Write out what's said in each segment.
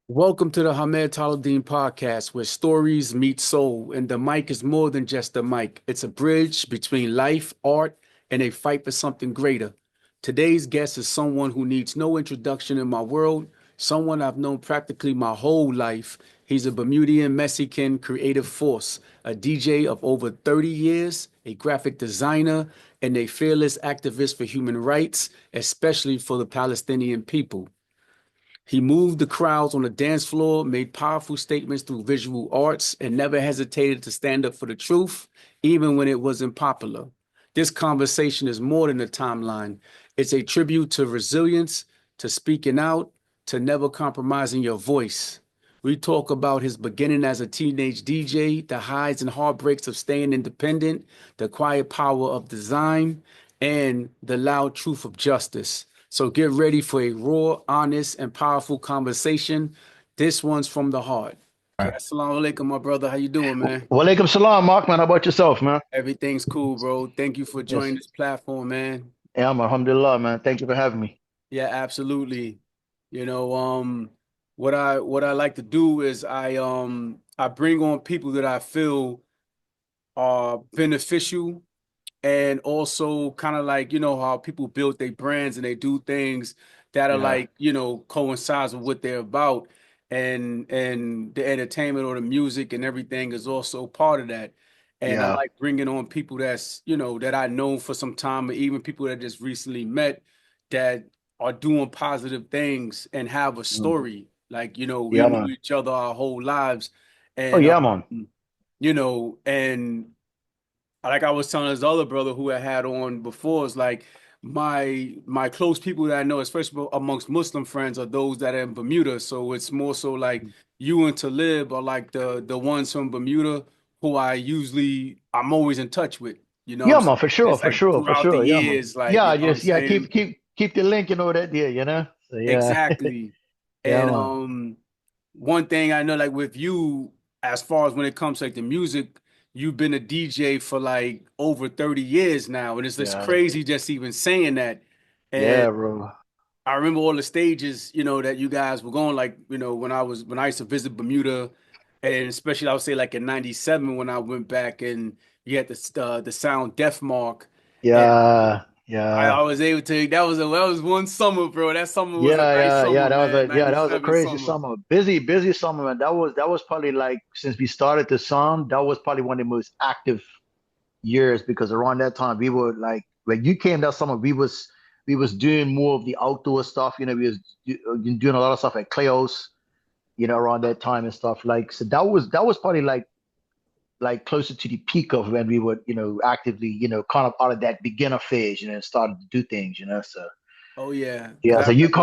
Welcome to the HAMMAD ṭAALIB-DIN podcast, where stories meet soul, and the mic is more than just a mic. It's a bridge between life, art, and a fight for something greater. Today's guest is someone who needs no introduction in my world, someone I've known practically my whole life. He's a Bermudian Mexican creative force, a DJ of over 30 years, a graphic designer, and a fearless activist for human rights, especially for the Palestinian people. He moved the crowds on the dance floor, made powerful statements through visual arts, and never hesitated to stand up for the truth, even when it wasn't popular. This conversation is more than a timeline. It's a tribute to resilience, to speaking out, to never compromising your voice. We talk about his beginning as a teenage DJ, the highs and heartbreaks of staying independent, the quiet power of design, and the loud truth of justice. So get ready for a raw, honest, and powerful conversation. This one's from the heart. Right. Assalamu alaikum, my brother. How you doing, man? Walaikum salam, Mark, man. How about yourself, man? Everything's cool, bro. Thank you for Yes. joining this platform, man. Yeah, alhamdulillah, man. Thank you for having me. Yeah, absolutely. You know, what I like to do is I bring on people that I feel are beneficial and also kind of like, how people build their brands and they do things that are Yeah, like, coincides with what they're about. And the entertainment or the music and everything is also part of that. And I yeah. like bringing on people that's, that I know for some time, or even people that just recently met that are doing positive things and have a Mm. story. Like, we Yeah, knew man. each other our whole lives. Oh, And yeah, man. and like I was telling his other brother who I had on before, is like my close people that I know, especially amongst Muslim friends, are those that are in Bermuda. So it's more so like you and Talib are like the ones from Bermuda who I'm always in touch with. You know what I'm Yeah, man. For saying? sure, It's for like sure, for throughout the sure. Yeah, man. years, like, Yeah, you know what I'm just yeah. saying? Keep the link and all that. Yeah, you know. So yeah, Exactly. yeah, And man. one thing I know, like with you, as far as when it comes to like the music, you've been a DJ for like over 30 years now, and it's just Yeah, crazy just even saying that. And yeah, bro. I remember all the stages, that you guys were going, like, when I used to visit Bermuda, and especially I would say like in '97 when I went back and you had the Sound Deaf Mark. Yeah, I yeah. was able to. That was one summer, bro. That summer was a Yeah, nice yeah, yeah. summer, man. That was a '97 crazy summer. summer. Busy summer, man. That was probably like since we started the song, that was probably one of the most active years because around that time we were like when you came that summer we was doing more of the outdoor stuff. We was doing a lot of stuff at Cleo's, around that time and stuff. Like so that was probably like closer to the peak of when we were actively kind of out of that beginner phase, and started to do things. So Oh yeah, because yeah, I so you remember.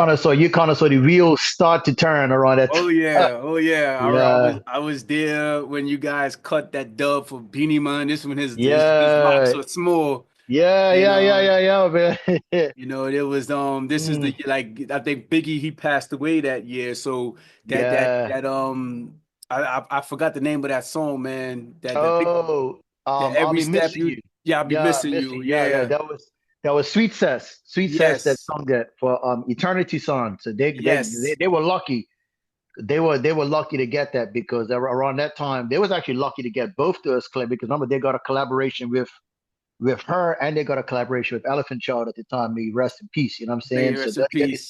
kind of saw the wheels start to turn around that Oh time. yeah, oh yeah. I was Yeah, I was there when you guys cut that dub for Beanie Man. This one his locks yeah, are small, yeah, and yeah, yeah, yeah, yeah, man. it was this is Mm, the like I think Biggie he passed away that year. So that that yeah. that I forgot the name of that song, man. Oh, That I'll every be step missing you, you. yeah, I'll be Yeah, missing you. missing. Yeah, yeah. Yeah, That was Sweet Cess. Sweet Cess that yes, sung that for Eternity Song. So yes. they were lucky. They were lucky to get that because around that time they was actually lucky to get both those because remember they got a collaboration with her and they got a collaboration with Elephant Child at the time. May he rest in peace. You know what I'm May saying? you So rest in peace.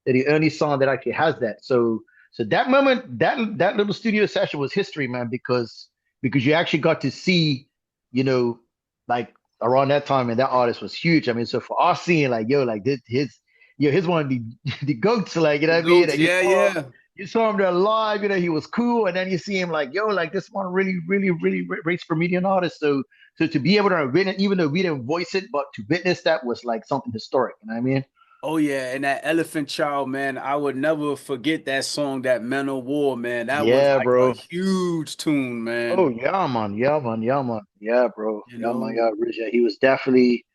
they're the only song that actually has that. So that moment, that little studio session was history, man, because you actually got to see, you know, like around that time, and that artist was huge. I mean, so for us seeing like, yo, like this his one of the the goats, like, you The know what I mean? goats, And yeah, yeah. you saw him there live, he was cool, and then you see him like, yo, like this one really, really, really rates for median artist. So to be able to witness, even though we didn't voice it, but to witness that was like something historic. You know what I mean? Oh yeah, and that Elephant Child, man, I would never forget that song, that Men of War, man. That was Yeah, like a bro. huge tune, Oh man. yeah, man. Yeah, man. Yeah, man. Yeah, bro. You Yeah, man. know? Yeah, Rich. He was definitely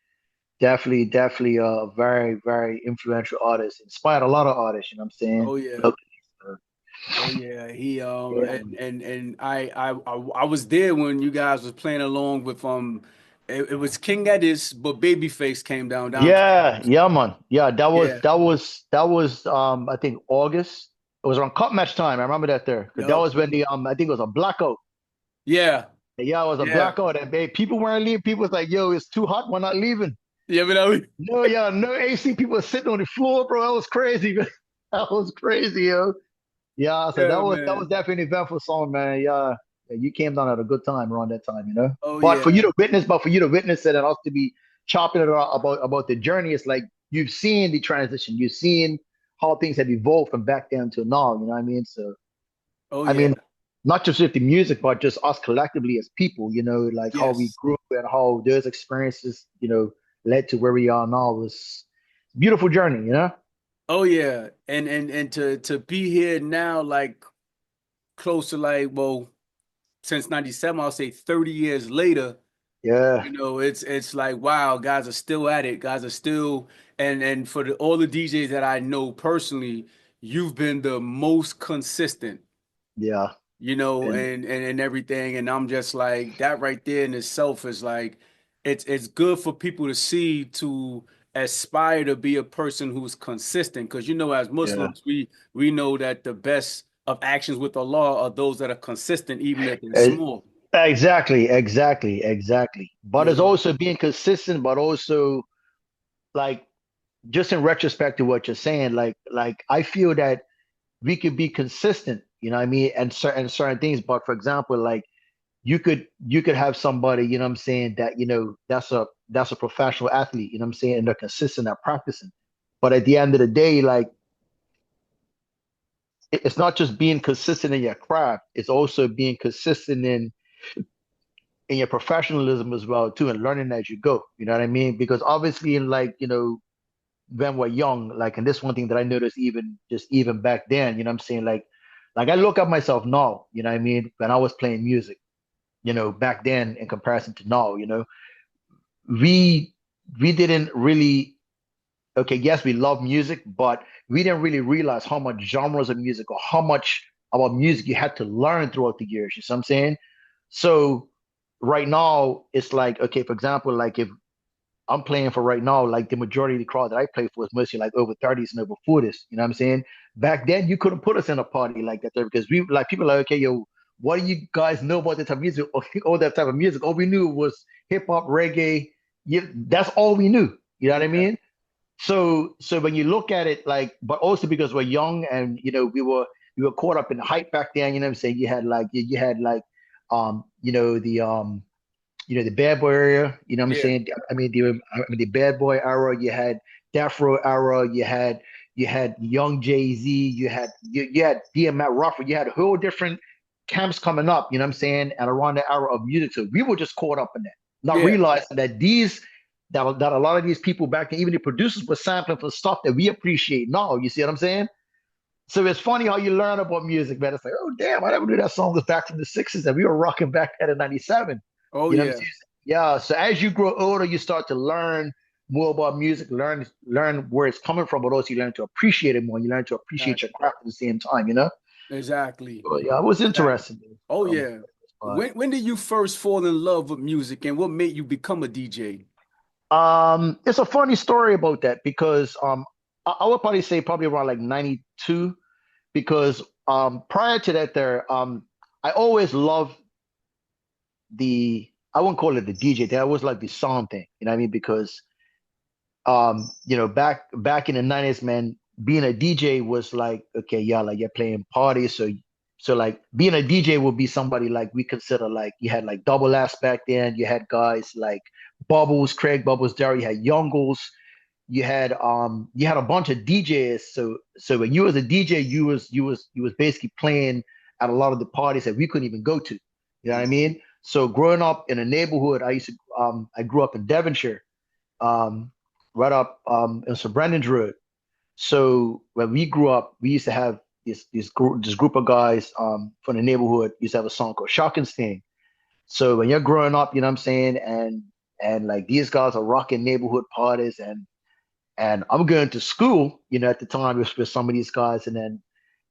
a very, very influential artist. Inspired a lot of artists. You know what I'm saying? Oh yeah. Locally. So, Oh yeah. He yeah, man. and I was there when you guys was playing along with it was King Edis, but Babyface came downstairs. Yeah, yeah, man. Yeah, that was Yeah. that was that was I think August. It was around cup match time. I remember that there. 'Cause that Yup. was when the I think it was a blackout. Yeah. Yeah, it was a Yeah. blackout, and people weren't leaving. People was like, "Yo, it's too hot. We're not leaving." Yeah, but I mean, No, yeah, no AC. People were sitting on the floor, bro. That was crazy. That was crazy, yo. Yeah, so yeah, that was man. definitely an eventful song, man. Yeah, yeah, you came down at a good time around that time, you know. Oh yeah. But for you to witness it and us to be chopping it about the journey, it's like you've seen the transition, you've seen how things have evolved from back then to now. You know what I mean? So Oh I yeah. mean, not just with the music, but just us collectively as people. You know, like how we Yes. grew and how those experiences, led to where we are now. Was a beautiful journey. You know? Oh yeah. And to be here now, like close to like, well, since 97, I'll say 30 years later, Yeah, it's like wow, guys are still at it. Guys are still and for all the DJs that I know personally, you've been the most consistent. yeah, and And everything. And I'm just like that right there in itself is like it's good for people to see to aspire to be a person who's consistent. Because as yeah. Muslims, we know that the best of actions with Allah are those that are consistent, even if they're small. Exactly, exactly, exactly. But it's Yeah. also being consistent, but also like just in retrospect to what you're saying, like I feel that we could be consistent, you know what I mean, and certain things. But for example, like you could have somebody, you know what I'm saying, that that's a professional athlete, you know what I'm saying, and they're consistent at practicing. But at the end of the day, like it's not just being consistent in your craft, it's also being consistent in your professionalism as well too, and learning as you go. You know what I mean? Because obviously, in like when we're young, like, and this one thing that I noticed even back then, you know what I'm saying, like I look at myself now, you know what I mean, when I was playing music, back then in comparison to now, we we didn't really okay, yes, we love music, but we didn't really realize how much genres of music or how much about music you had to learn throughout the years. You see what I'm saying? So right now, it's like, okay, for example, like if I'm playing for right now, like the majority of the crowd that I play for is mostly like over 30s and over 40s. You know what I'm saying? Back then, you couldn't put us in a party like that there because we like people are like, okay, yo, what do you guys know about that type of music or all that type of music? All we knew was hip hop, reggae. Yeah, that's all we knew. You know what I Yeah. mean? So when you look at it, like, but also because we're young and we were caught up in hype back then. You know what I'm saying? You had like the bad boy era. You know what I'm Yeah. saying? I mean the bad boy era. You had Death Row era. You had young Jay Z. You had DMX Rougher. You had whole different camps coming up. You know what I'm saying? And around the era of music, so we were just caught up in that, not Yeah. realizing that a lot of these people back then, even the producers, were sampling for stuff that we appreciate now. You see what I'm saying? So it's funny how you learn about music, man. It's like, oh damn, I never knew that song was back from the '60s and we were rocking back at in '97. Oh You know what I'm yeah. saying? Yeah. So as you grow older, you start to learn more about music, learn where it's coming from, but also you learn to appreciate it more. You learn to appreciate your Exactly. craft at the same time. Exactly. But yeah, it was Exactly. interesting. Oh Um, yeah. but, When did you first fall in love with music and what made you become a DJ? it's a funny story about that because I would probably say probably around like '92 because prior to that I always loved I wouldn't call it the DJ thing. I always like the song thing. You know what I mean? Because back in the '90s, man, being a DJ was like, okay, yeah, like you're playing parties, so like being a DJ would be somebody like we consider like you had like Double S back then. You had guys like Bubbles, Craig Bubbles, Derry. You had Youngles. You had a bunch of DJs. So when you was a DJ, you was basically playing at a lot of the parties that we couldn't even go to. You know what I mean? So growing up in a neighborhood, I grew up in Devonshire, um, right up in St. Brandon's Road. So when we grew up, we used to have this group of guys from the neighborhood used to have a song called Shocking Sting. So when you're growing up, you know what I'm saying, and like these guys are rocking neighborhood parties and I'm going to school, at the time with some of these guys, and then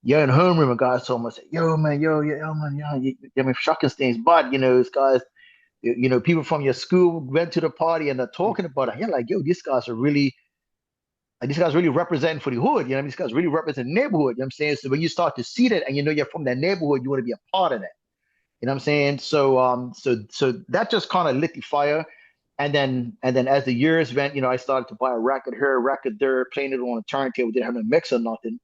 you're in homeroom and guys told me, say, yo man, yo man, I mean shocking things. But these guys, people from your school went to the party and they're talking about it. You're like, yo, these guys are really like these guys really representing for the hood, you know what I mean? These guys really represent the neighborhood, you know what I'm saying? So when you start to see that and you know you're from that neighborhood, you want to be a part of that. You know what I'm saying? So that just kind of lit the fire. And then as the years went, I started to buy a record here, a record there, playing it on a turntable, didn't have no mix or nothing.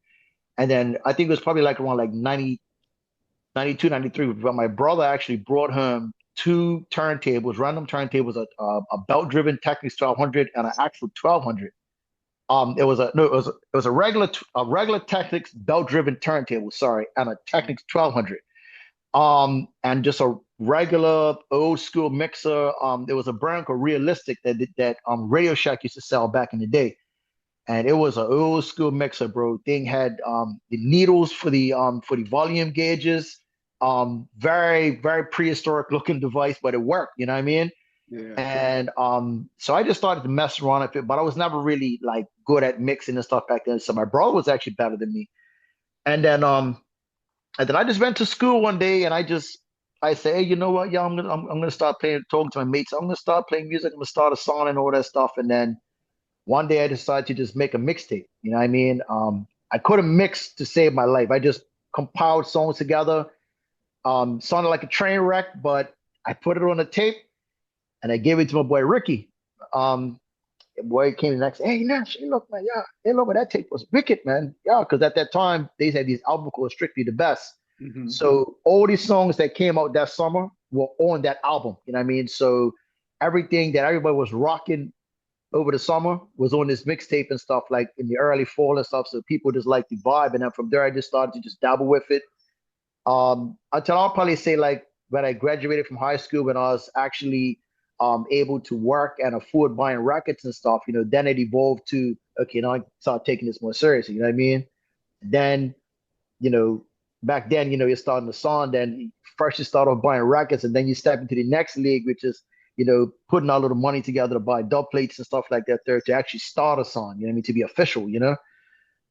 And then I think it was probably like around like 90, 92, 93. But my brother actually brought home two turntables, random turntables, a belt-driven Technics 1200 and an actual 1200. It was a no, it was a regular Technics belt-driven turntable, sorry, and a Technics 1200. And just a regular old school mixer. There was a brand called Realistic that Radio Shack used to sell back in the day, and it was an old school mixer, bro. Thing had the needles for the volume gauges. Very very prehistoric looking device, but it worked. You know what I mean? Yeah. And so I just started to mess around with it, but I was never really like good at mixing and stuff back then. So my brother was actually better than me. And then I just went to school one day and I say, hey, you know what? Yeah, I'm gonna start playing, talking to my mates. I'm gonna start playing music. I'm gonna start a song and all that stuff. And then one day I decided to just make a mixtape. You know what I mean? I couldn't mix to save my life. I just compiled songs together. Sounded like a train wreck, but I put it on a tape and I gave it to my boy Ricky. The boy came the next, hey Nash, hey look man, yeah, hey look, that tape was wicked, man. Yeah, because at that time they had these albums called Strictly the Best. Hmm. So all these songs that came out that summer were on that album. You know what I mean? So everything that everybody was rocking over the summer was on this mixtape and stuff like in the early fall and stuff. So people just like the vibe. And then from there I just started to just dabble with it. Until I'll probably say like when I graduated from high school, when I was actually able to work and afford buying records and stuff, then it evolved to okay, now I start taking this more seriously. You know what I mean? Then, you know, back then, you're starting the song, then first you start off buying records, and then you step into the next league, which is, putting a little money together to buy dub plates and stuff like that there to actually start a song, you know what I mean, to be official.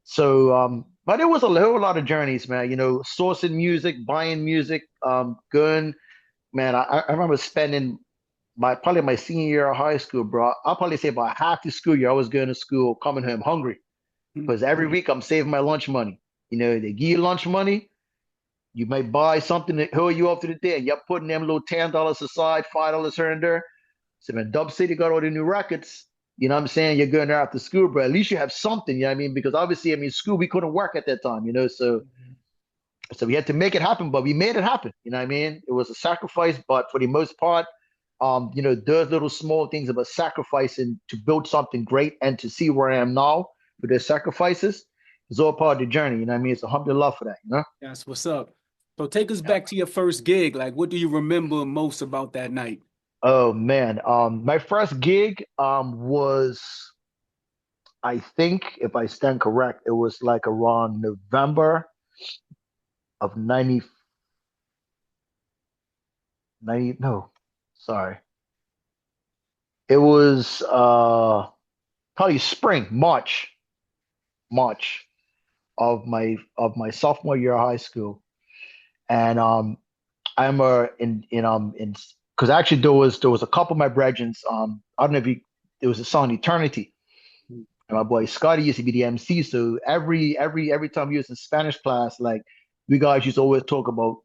So, but it was a whole lot of journeys, man. Sourcing music, buying music, going, man. I remember spending probably my senior year of high school, bro. I'll probably say about half the school year I was going to school, coming home hungry because every week I'm saving my lunch money. They give you lunch money. You might buy something to hold you up to the day, and you're putting them little $10 aside, $5 here and there. So when Dub City got all the new records, you know what I'm saying? You're going there after school, but at least you have something, you know what I mean? Because obviously, I mean, school, we couldn't work at that time. So we had to make it happen, but we made it happen, you know what I mean? It was a sacrifice, but for the most part, those little small things about sacrificing to build something great and to see where I am now with their sacrifices is all part of the journey, you know what I mean? It's alhamdulillah for that. That's what's up. So take us Yeah. back to your first gig. Like, what do you remember most about that night? Oh man, my first gig was, I think, if I stand correct, it was like around November of 90, no, sorry. It was probably spring, March of my sophomore year of high school. And I'm in because actually there was a couple of my brethren. I don't know if you there was a song Eternity. And my boy Scotty used to be the MC. So every time he was in Spanish class, like we guys used to always talk about,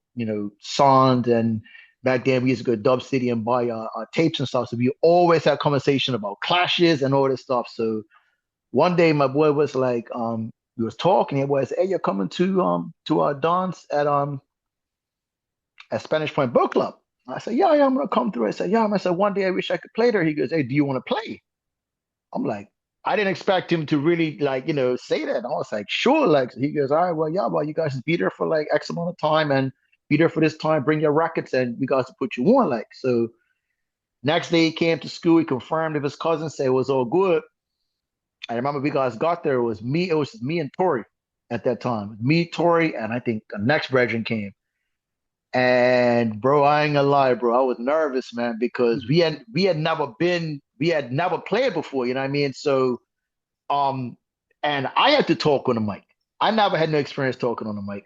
songs. And back then we used to go to Dub City and buy tapes and stuff. So we always had conversation about clashes and all this stuff. So one day my boy was like, we was talking, and was, hey, you're coming to our dance at Spanish Point Book Club. I said, yeah, I'm gonna come through. I said, yeah. I said, one day I wish I could play there. He goes, hey, do you want to play? I'm like, I didn't expect him to really like, say that. And I was like, sure. Like he goes, all right, well, yeah, well, you guys just be there for like X amount of time and be there for this time, bring your records, and we guys to put you on. Like, so next day he came to school, he confirmed if his cousin said it was all good. I remember we guys got there, it was me and Tori at that time. Me, Tori, and I think the next brethren came. And bro, I ain't gonna lie, bro. I was nervous, man, because we had never played before, you know what I mean? So and I had to talk on the mic. I never had no experience talking on the mic.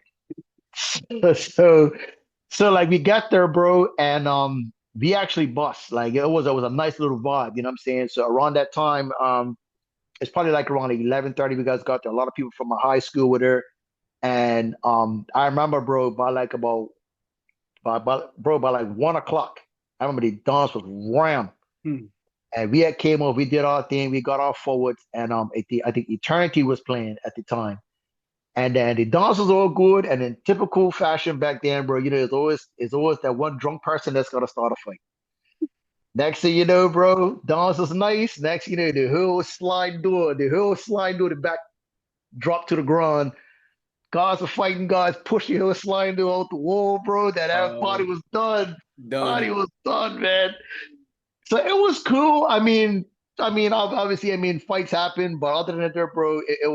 So like we got there, bro, and we actually bust. Like it was a nice little vibe, you know what I'm saying? So around that time, it's probably like around 11:30. We guys got there. A lot of people from my high school were there. And I remember, bro, by like 1 o'clock, I remember the dance was ram. Hmm. And we had came over, we did our thing, we got our forwards, and I think Eternity was playing at the time. And then the dance was all good, and in typical fashion back then, bro, it's always that one drunk person that's gonna start a fight. Next thing you know, bro, dance was nice. Next, the whole slide door, the back dropped to the ground. Guys were fighting guys, pushing her, sliding her out the wall, bro. That party Oh, was done. Party done. was done, man. So it was cool. Obviously, fights happen, but other than that, bro, it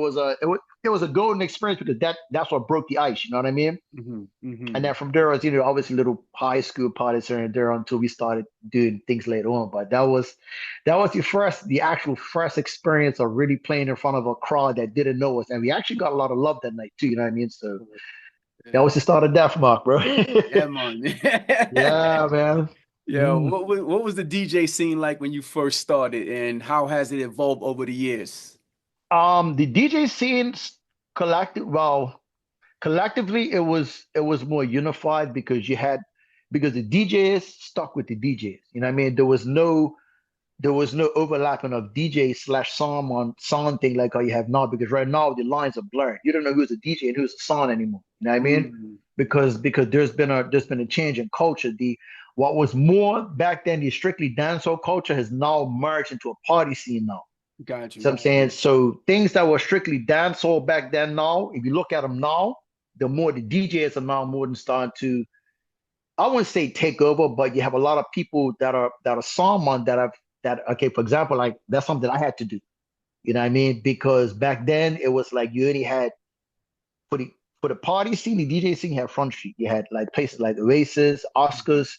was a golden experience because that's what broke the ice. You know what I mean? Hmm. And Hmm. then from there, was obviously little high school parties here and there until we started doing things later on. But that was the actual first experience of really playing in front of a crowd that didn't know us, and we actually got a lot of love that night too. You know what I mean? So that Yeah, was the start of Death Mark, bro. yeah, man. Yeah, man. Yeah, Mm. what was the DJ scene like when you first started, and how has it evolved over the years? The DJ scenes collectively it was more unified because the DJs stuck with the DJs. You know what I mean? There was no overlapping of DJ slash song thing like how you have now, because right now the lines are blurred. You don't know who's a DJ and who's a song anymore. You know what I mean? Mm, Because there's been a change in culture. The What was more back then, the strictly dancehall culture has now merged into a party scene now. got So you. I'm saying, so things that were strictly dancehall back then, now, if you look at them now, the more the DJs are now more than starting to, I wouldn't say take over, but you have a lot of people that are someone okay, for example, like that's something I had to do. You know what I mean? Because back then it was like you only had for the for the party scene, the DJ scene, you had Front Street. You had like places like Oasis, Mhm. Oscars,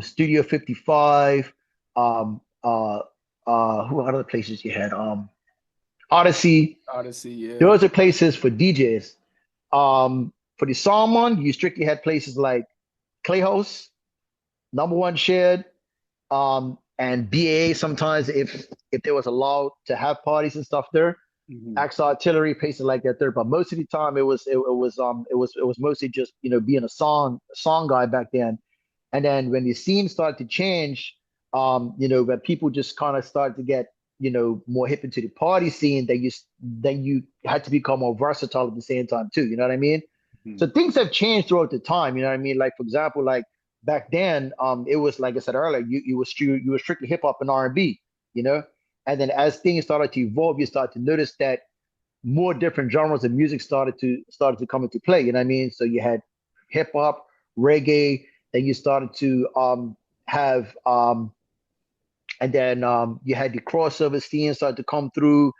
Studio 55, who are other places you had? Odyssey. Odyssey, yeah. Those are places for DJs. For the Salmon, you strictly had places like Clayhouse, Number One Shared, and BA sometimes if there was allowed to have parties and stuff there. Hmm. Axe Artillery, places like that there. But most of the time it was mostly just being a song guy back then. And then when the scene started to change, when people just kind of started to get more hip into the party scene, then you had to become more versatile at the same time too. You know what I mean? Hmm. So things have changed throughout the time. You know what I mean? Like for example, like back then, it was like I said earlier, you were strictly hip hop and R&B. You know, and then as things started to evolve, you start to notice that more different genres of music started to come into play. You know what I mean? So you had hip hop, reggae, then you started to have and then you had the crossover scene started to come through,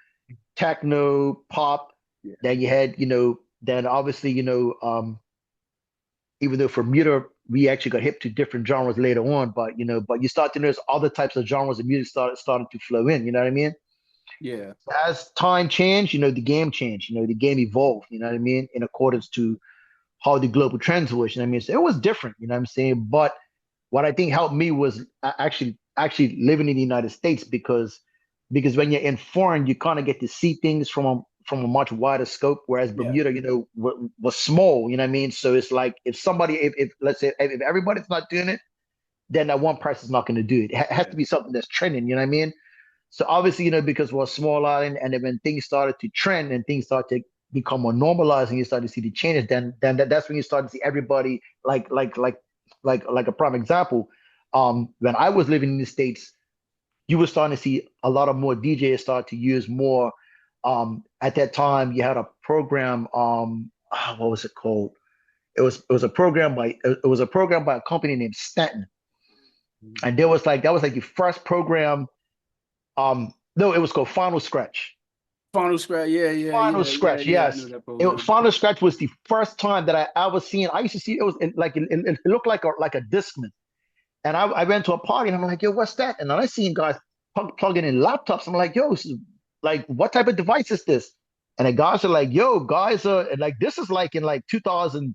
techno, pop. Yeah. Then you had, then obviously, even though for Muta we actually got hip to different genres later on, but you start to notice other types of genres of music started to flow in. You know what I mean? Yeah. As time changed, the game changed. The game evolved. You know what I mean? In accordance to how the global trends was. You know what I mean? So it was different. You know what I'm saying? But what I think helped me was actually living in the United States, because when you're in foreign, you kind of get to see things from a much wider scope. Whereas Yeah. Bermuda, was small. You know what I mean? So it's like if let's say if everybody's not doing it, then that one person's not going to do it. It has Yeah. to be something that's trending. You know what I mean? So obviously, because we're a small island, and then when things started to trend and things started to become more normalized, and you start to see the changes, then that's when you start to see everybody like a prime example. When I was living in the States, you were starting to see a lot of more DJs start to use more. At that time, you had a program. What was it called? It was a program by a company named Stanton, Mhm. and that was like the first program. No, it was called Final Scratch. Final Scratch, yeah, yeah, Final yeah, yeah, Scratch, yeah. I know yes. that program. Final Scratch was the first time that I ever seen. I used to see it looked like a Discman, and I went to a party and I'm like, yo, what's that? And then I seen guys plugging in laptops. I'm like, yo, this is, like, what type of device is this? And the guys are like, yo, guys are and like this is like in like 2000,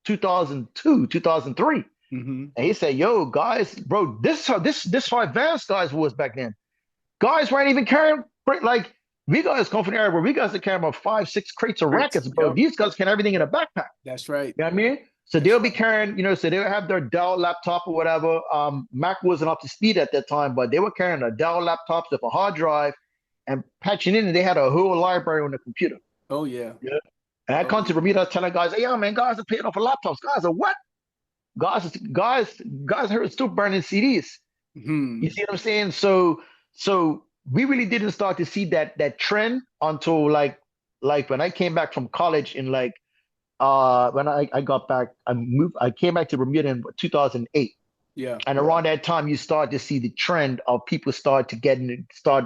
2002, 2003. Hmm. And he said, yo, guys, bro, this is how advanced guys was back then. Guys weren't even carrying like we guys come from an era where we guys are carrying about 5, 6 crates of records, bro. Yep. These guys carry everything in a backpack. That's right. You know what I mean? So That's they'll be right. carrying, so they'll have their Dell laptop or whatever. Mac wasn't up to speed at that time, but they were carrying a Dell laptop with a hard drive and patching in, and they had a whole library on the computer. Oh yeah. Yeah. And I come to Bermuda, I was telling guys, hey, yo, man, guys are paying off for laptops. Guys are what? Guys are still burning CDs. Hmm. You see what I'm saying? So we really didn't start to see that trend until like when I came back from college in like when I got back, I came back to Bermuda in 2008. Yeah. And around that time you start to see the trend of people start to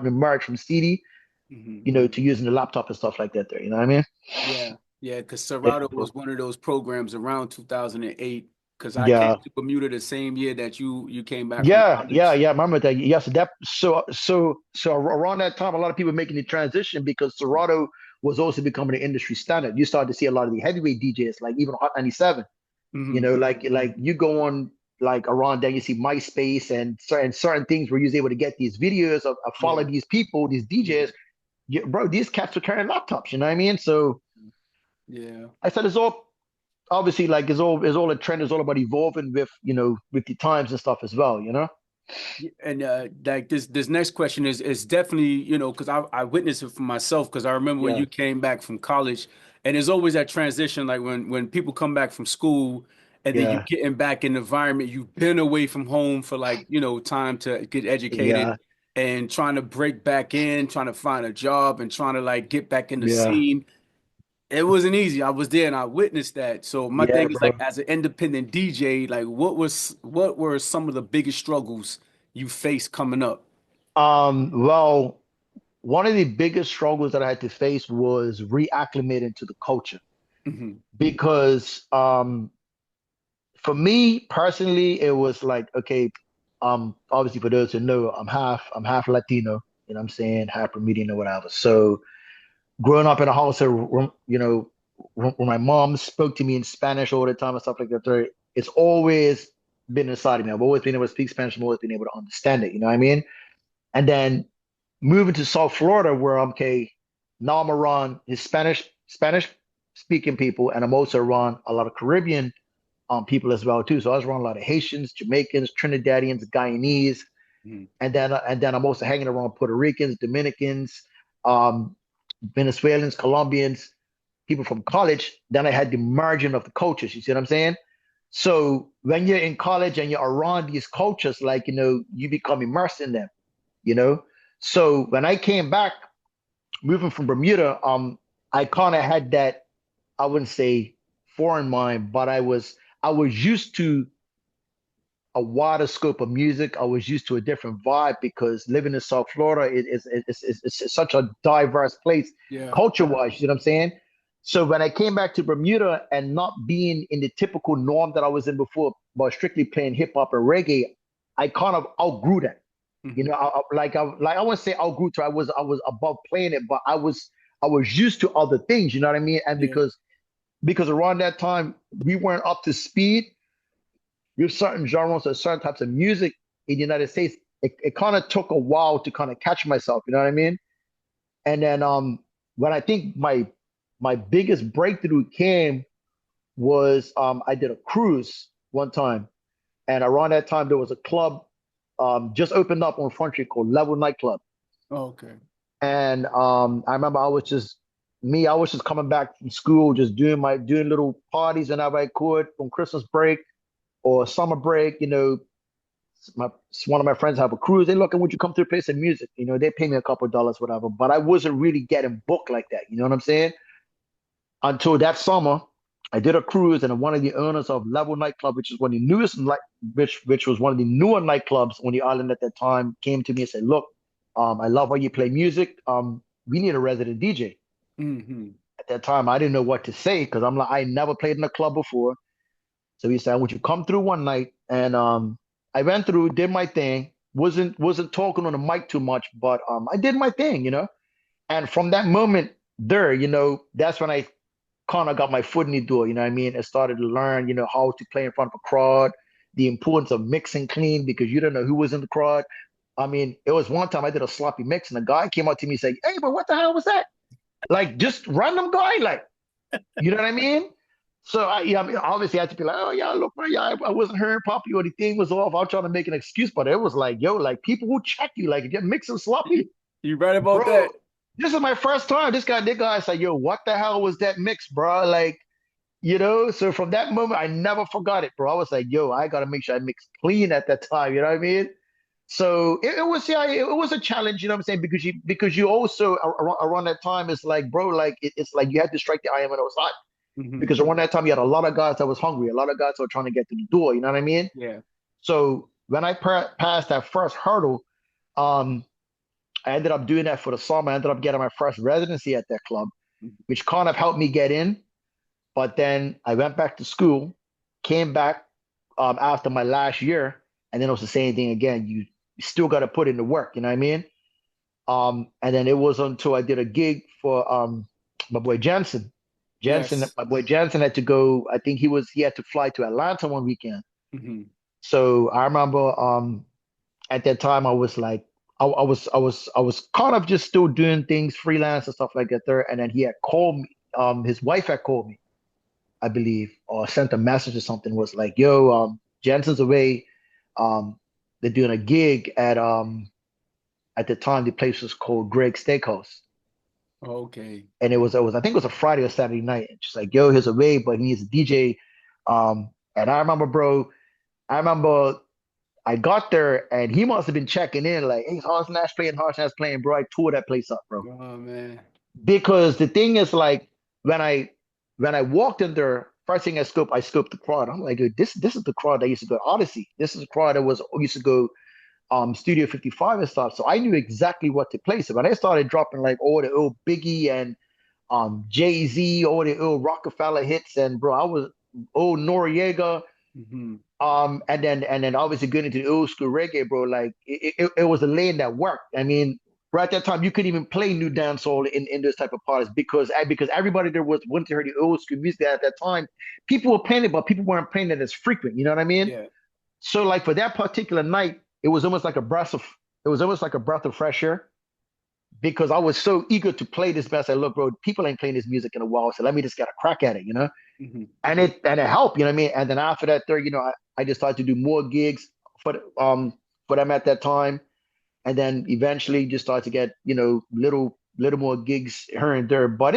emerge from CD, Hmm. to using the laptop and stuff like that there. You know what I mean? Yeah. Yeah. Because Yeah, Serato bro. was one of those programs around 2008. Because I came Yeah. to Bermuda the same year that you came back from Yeah, yeah, college. yeah. I remember that. Yes, so around that time, a lot of people making the transition because Serato was also becoming an industry standard. You started to see a lot of the heavyweight DJs, like even Hot 97. Hmm. Like you go on like around there, you see MySpace and certain things where you was able to get these videos of follow Yeah. these people, these Yeah. DJs. Bro, these cats were carrying laptops. You know what I mean? So Yeah. I said it's all obviously like it's all a trend. It's all about evolving with the times and stuff as well. You know? Yeah, and like this next question is definitely, because I witnessed it for myself because I remember when Yeah, you came back from college, and there's always that transition like when people come back from school and then you yeah, getting back in the environment you've been away from home for like, time to get educated yeah, and trying to break back in, trying to find a job and trying to like get back in the yeah, scene. It wasn't easy. I was there and I witnessed that. So my yeah, thing is like bro. as an independent DJ, like what were some of the biggest struggles you faced coming up? Well, one of the biggest struggles that I had to face was reacclimating to the culture Hmm. because for me personally, it was like, okay, obviously for those who know, I'm half Latino, you know what I'm saying, half Bermudian or whatever. So growing up in a household, when my mom spoke to me in Spanish all the time and stuff like that, it's always been inside of me. I've always been able to speak Spanish. I've always been able to understand it. You know what I mean? And then moving to South Florida, where I'm okay, now I'm around Spanish speaking people, and I'm also around a lot of Caribbean people as well too. So I was around a lot of Haitians, Jamaicans, Trinidadians, Guyanese, Hmm. and then I'm also hanging around Puerto Ricans, Dominicans, um, Venezuelans, Colombians, people from college. Then I had the merging of the cultures. You see what I'm saying? So when you're in college and you're around these cultures, like you become immersed in them. You know. So when I came back, moving from Bermuda, I kind of had that. I wouldn't say foreign mind, but I was used to a wider scope of music. I was used to a different vibe because living in South Florida is such a diverse place Yeah. culture wise. You know what I'm saying? So when I came back to Bermuda and not being in the typical norm that I was in before, but strictly playing hip hop and reggae, I kind of outgrew that. Hmm. I wouldn't say outgrew to. I was above playing it, but I was used to other things. You know what I mean? And Yeah. because around that time we weren't up to speed with certain genres or certain types of music in the United States, it kind of took a while to kind of catch myself, you know what I mean? And then when I think my biggest breakthrough came was I did a cruise one time, and around that time there was a club just opened up on Front Street called Level Nightclub, Okay. and I remember I was just coming back from school, just doing little parties whenever I could on Christmas break or summer break, my one of my friends have a cruise. They look, and would you come to the place of music? They pay me a couple of dollars, whatever. But I wasn't really getting booked like that. You know what I'm saying? Until that summer, I did a cruise, and one of the owners of Level Nightclub, which is one of the newest, which was one of the newer nightclubs on the island at that time, came to me and said, "Look, I love how you play music. We need a resident DJ." Hmm. At that time, I didn't know what to say because I'm like, I never played in a club before. So he said, "Would you come through one night?" And I went through, did my thing. Wasn't talking on the mic too much, but I did my thing. And from that moment there, that's when I kind of got my foot in the door. You know what I mean? I started to learn, how to play in front of a crowd, the importance of mixing clean because you don't know who was in the crowd. I mean, it was one time I did a sloppy mix, and a guy came up to me and said, "Hey, but what the hell was that?" Like just random guy, like you know what I mean? So I mean, obviously I had to be like, "Oh yeah, look, man, yeah, I wasn't hearing properly, or the thing was off." I'm trying to make an excuse, but it was like, yo, like people who check you, like if you're mixing sloppy, You right about bro. that? This is my first time. This guy said, "Yo, what the hell was that mix, bro?" Like, you know. So from that moment, I never forgot it, bro. I was like, "Yo, I gotta make sure I mix clean at that time." You know what I mean? So it was, yeah, it was a challenge. You know what I'm saying? Because you also around that time, it's like, bro, like it's like you had to strike the iron when it was hot. Hmm. Because around that time, you had a lot of guys that was hungry, a lot of guys that were trying to get to the door. You know what I mean? Yeah. So when I passed that first hurdle, um, I ended up doing that for the summer. I ended up getting my first residency at that club, which kind of helped me get in. But then I went back to school, came back after my last year, and then it was the same thing again. You still got to put in the work. You know what I mean? And then it was until I did a gig for my boy Jensen. Yes. My boy Jensen had to go. I think he had to fly to Atlanta one weekend. Hmm. So I remember at that time I was like I was kind of just still doing things freelance and stuff like that there. And then he had called me. His wife had called me, I believe, or sent a message or something. Was like, "Yo, Jensen's away. Um, they're doing a gig at the time the place was called Greg Steakhouse." Okay. And it was I think it was a Friday or Saturday night. And she's like, "Yo, here's a way, but he needs a DJ." And I remember, bro, I remember I got there and he must have been checking in, like, "Hey, Harsh Nash playing, bro." I tore that place up, bro. Oh man. Because the thing is, like, when I walked in there, first thing I scoped the crowd. I'm like, "Dude, this is the crowd that used to go to Odyssey. This is the crowd that was used to go Studio 55 and stuff." So I knew exactly what to play. So when I started dropping like all the old Biggie and Jay-Z, all the old Rockefeller hits, and bro, I was old Noriega, Hmm. and then obviously getting into the old school reggae, bro. Like it was a lane that worked. I mean, right at that time, you couldn't even play new dancehall in those type of parties because everybody there was wanted to hear the old school music at that time. People were playing it, but people weren't playing it as frequent. You know what I mean? Yeah. So like for that particular night, it was almost like a breath of fresh air because I was so eager to play this best. I look, bro, people ain't playing this music in a while, so let me just get a crack at it, you know? Hmm. And it helped, you know what I mean? And then after that, there, I just started to do more gigs for them at that time, and then eventually just started to get little more gigs here and there. But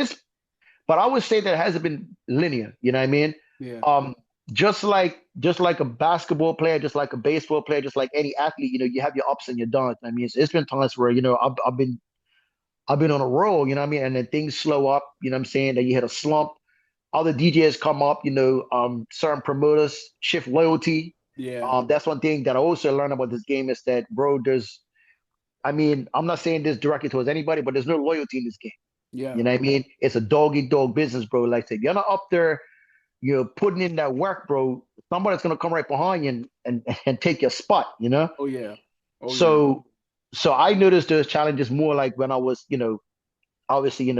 I would say that it hasn't been linear, you know what I mean? Yeah. Um, just like a basketball player, just like a baseball player, just like any athlete, you have your ups and your downs. I mean, it's been times where I've been on a roll, you know what I mean? And then things slow up, you know what I'm saying? That you hit a slump. Other DJs come up, certain promoters shift loyalty. Yeah. That's one thing that I also learned about this game is that, bro, I mean, I'm not saying this directly towards anybody, but there's no loyalty in this game. Yeah. You know what I mean? It's a dog eat dog business, bro. Like I said, you're not up there, you're putting in that work, bro. Somebody's gonna come right behind you and take your spot, you know? Oh yeah. Oh yeah. So so I noticed those challenges more like when I was, obviously,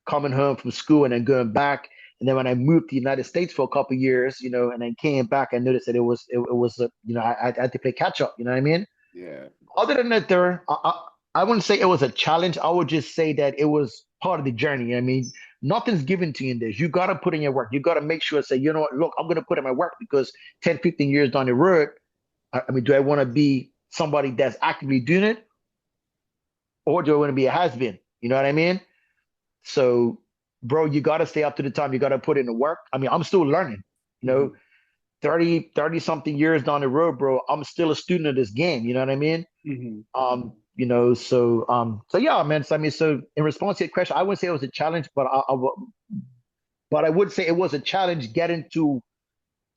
coming home from school and then going back. And then when I moved to the United States for a couple of years, and then came back, I noticed that it was I had to play catch up. You know what I mean? Yeah. Other than that, I wouldn't say it was a challenge. I would just say that it was part of the journey. I mean, nothing's given to you in this. You got to put in your work. You got to make sure, say, you know what, look, I'm going to put in my work because 10, 15 years down the road, I mean, do I want to be somebody that's actively doing it or do I want to be a has been? You know what I mean? So, bro, you got to stay up to the time. You got to put in the work. I mean, I'm still learning, you know, Hmm. 30 something years down the road, bro. I'm still a student of this game. You know what I mean? Hmm. So yeah, man. So, I mean, so in response to your question, I wouldn't say it was a challenge, but I would say it was a challenge getting to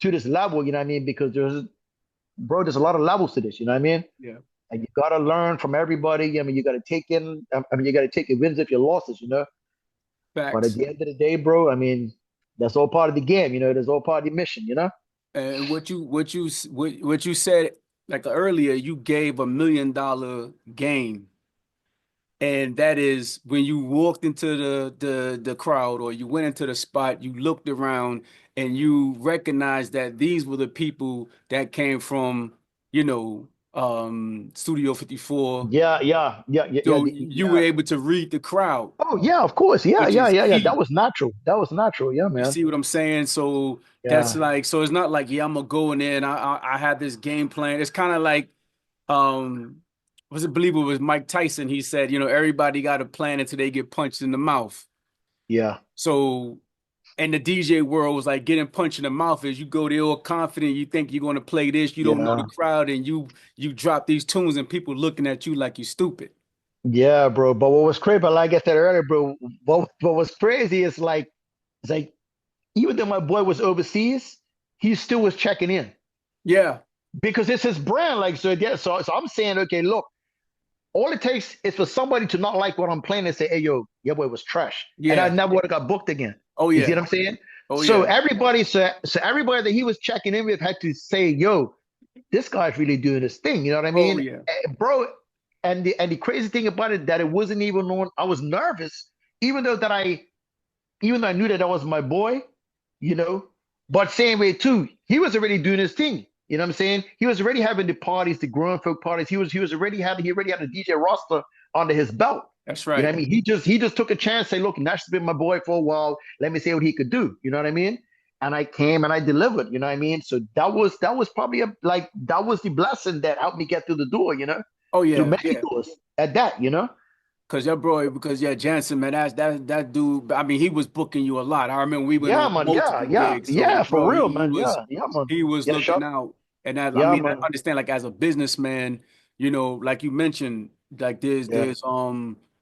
this level, you know what I mean? Because there's a lot of levels to this, you know what I mean? Yeah. And you gotta learn from everybody. I mean, you gotta take in, I mean, you gotta take your wins if your losses, you know? But at Facts. the end of the day, bro, I mean, that's all part of the game, that's all part of the mission, you know? And what you said like earlier, you gave $1 million game. And that is when you walked into the crowd or you went into the spot, you looked around and you recognized that these were the people that came from, you know, Studio 54. Yeah. So you were able to read the crowd, Oh yeah, of course. Yeah, which yeah, is yeah, yeah. That key. was natural. That was natural. Yeah, You man. see what I'm saying? So that's Yeah, like, so it's not like, yeah, I'm gonna go in there and I had this game plan. It's kind of like, um, was it believe it was Mike Tyson? He said, everybody got a plan until they get punched in the mouth. yeah, So, and the DJ world was like getting punched in the mouth is you go there all confident, you think you're going to play this, you don't know the yeah, crowd, and you drop these tunes and people looking at you like you stupid. yeah, bro. But what was crazy, but like I said earlier, bro, what was crazy is like it's like even though my boy was overseas, he still was checking in Yeah, because it's his brand. Like so, yeah. So I'm saying, okay, look, all it takes is for somebody to not like what I'm playing and say, hey, yo, your boy was trash, and I yeah. never would have got booked again. Oh You see yeah. what I'm saying? Oh So yeah. everybody that he was checking in with had to say, yo, this guy's really doing his thing. You know what I Oh mean, yeah. bro? And the crazy thing about it that it wasn't even on. I was nervous, even though that even though I knew that that was my boy, you know. But same way too, he was already doing his thing. You know what I'm saying? He was already having the parties, the grown folk parties. He already had a DJ roster under his belt. That's You know right. what I mean? He just took a chance, say, look, Nash has been my boy for a while. Let me see what he could do. You know what I mean? And I came and I delivered. You know what I mean? So that was probably that was the blessing that helped me get through the door. Oh Through yeah. many Yeah. doors at that. Cause your bro, because yeah, Jansen, man, that dude. I mean, he was booking you a lot. I remember we went Yeah, on man. Yeah, multiple yeah, gigs. So, yeah. For bro, real, he man. was Yeah, yeah, man. he was Yeah, looking shut. out. And I Yeah, mean, I man. understand, like as a businessman, like you mentioned, like Yeah,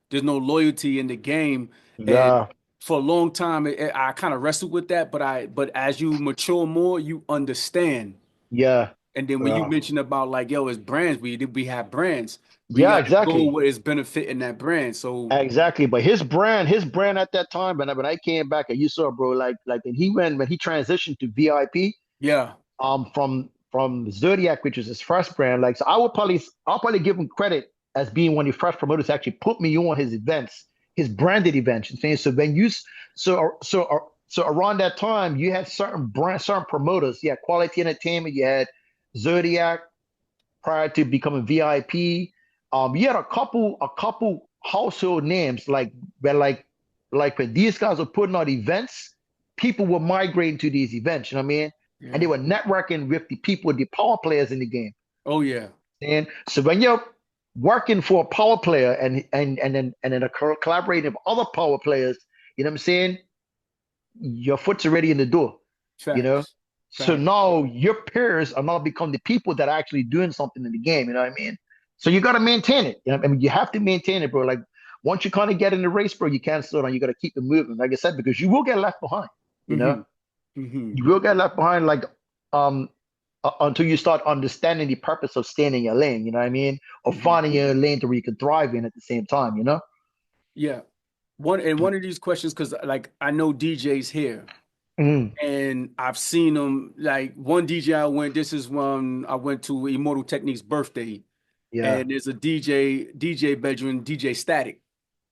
there's no loyalty in the game. And yeah, for a long time, I kind of wrestled with that. But as you mature more, you understand. yeah, And then when you yeah. mention about like, yo, it's brands, we have brands. We Yeah, got to go exactly. where it's benefiting that brand. So Exactly. But his brand at that time, when I came back and you saw, bro, like when he transitioned to VIP, yeah. from Zodiac, which was his first brand, like so I'll probably give him credit as being one of the first promoters to actually put me on his events, his branded events. And things. So when you so around that time, you had certain promoters. You had Quality Entertainment, you had Zodiac prior to becoming VIP. You had a couple household names like when these guys were putting on events, people were migrating to these events. You know what I mean? And they Yeah. were networking with the people, the power players in the game. Oh yeah. And so when you're working for a power player and then collaborating with other power players, you know what I'm saying? Your foot's already in the door. You know. Facts. So Facts. now your peers are now become the people that are actually doing something in the game. You know what I mean? So you got to maintain it. I mean, you have to maintain it, bro. Like once you kind of get in the race, bro, you can't slow down. You got to keep it moving. Like I said, because you will get left behind. You know, Mm-hmm. Mm-hmm. you will get left behind. Like um until you start understanding the purpose of staying in your lane. You know what I mean? Or Mm-hmm. finding your lane to where you can thrive in at the same time. You know? Yeah. One of these questions, because like I know DJs here Mm, and I've seen them like one DJ this is when I went to Immortal Technique's birthday, yeah. and there's a DJ bedroom, DJ Static.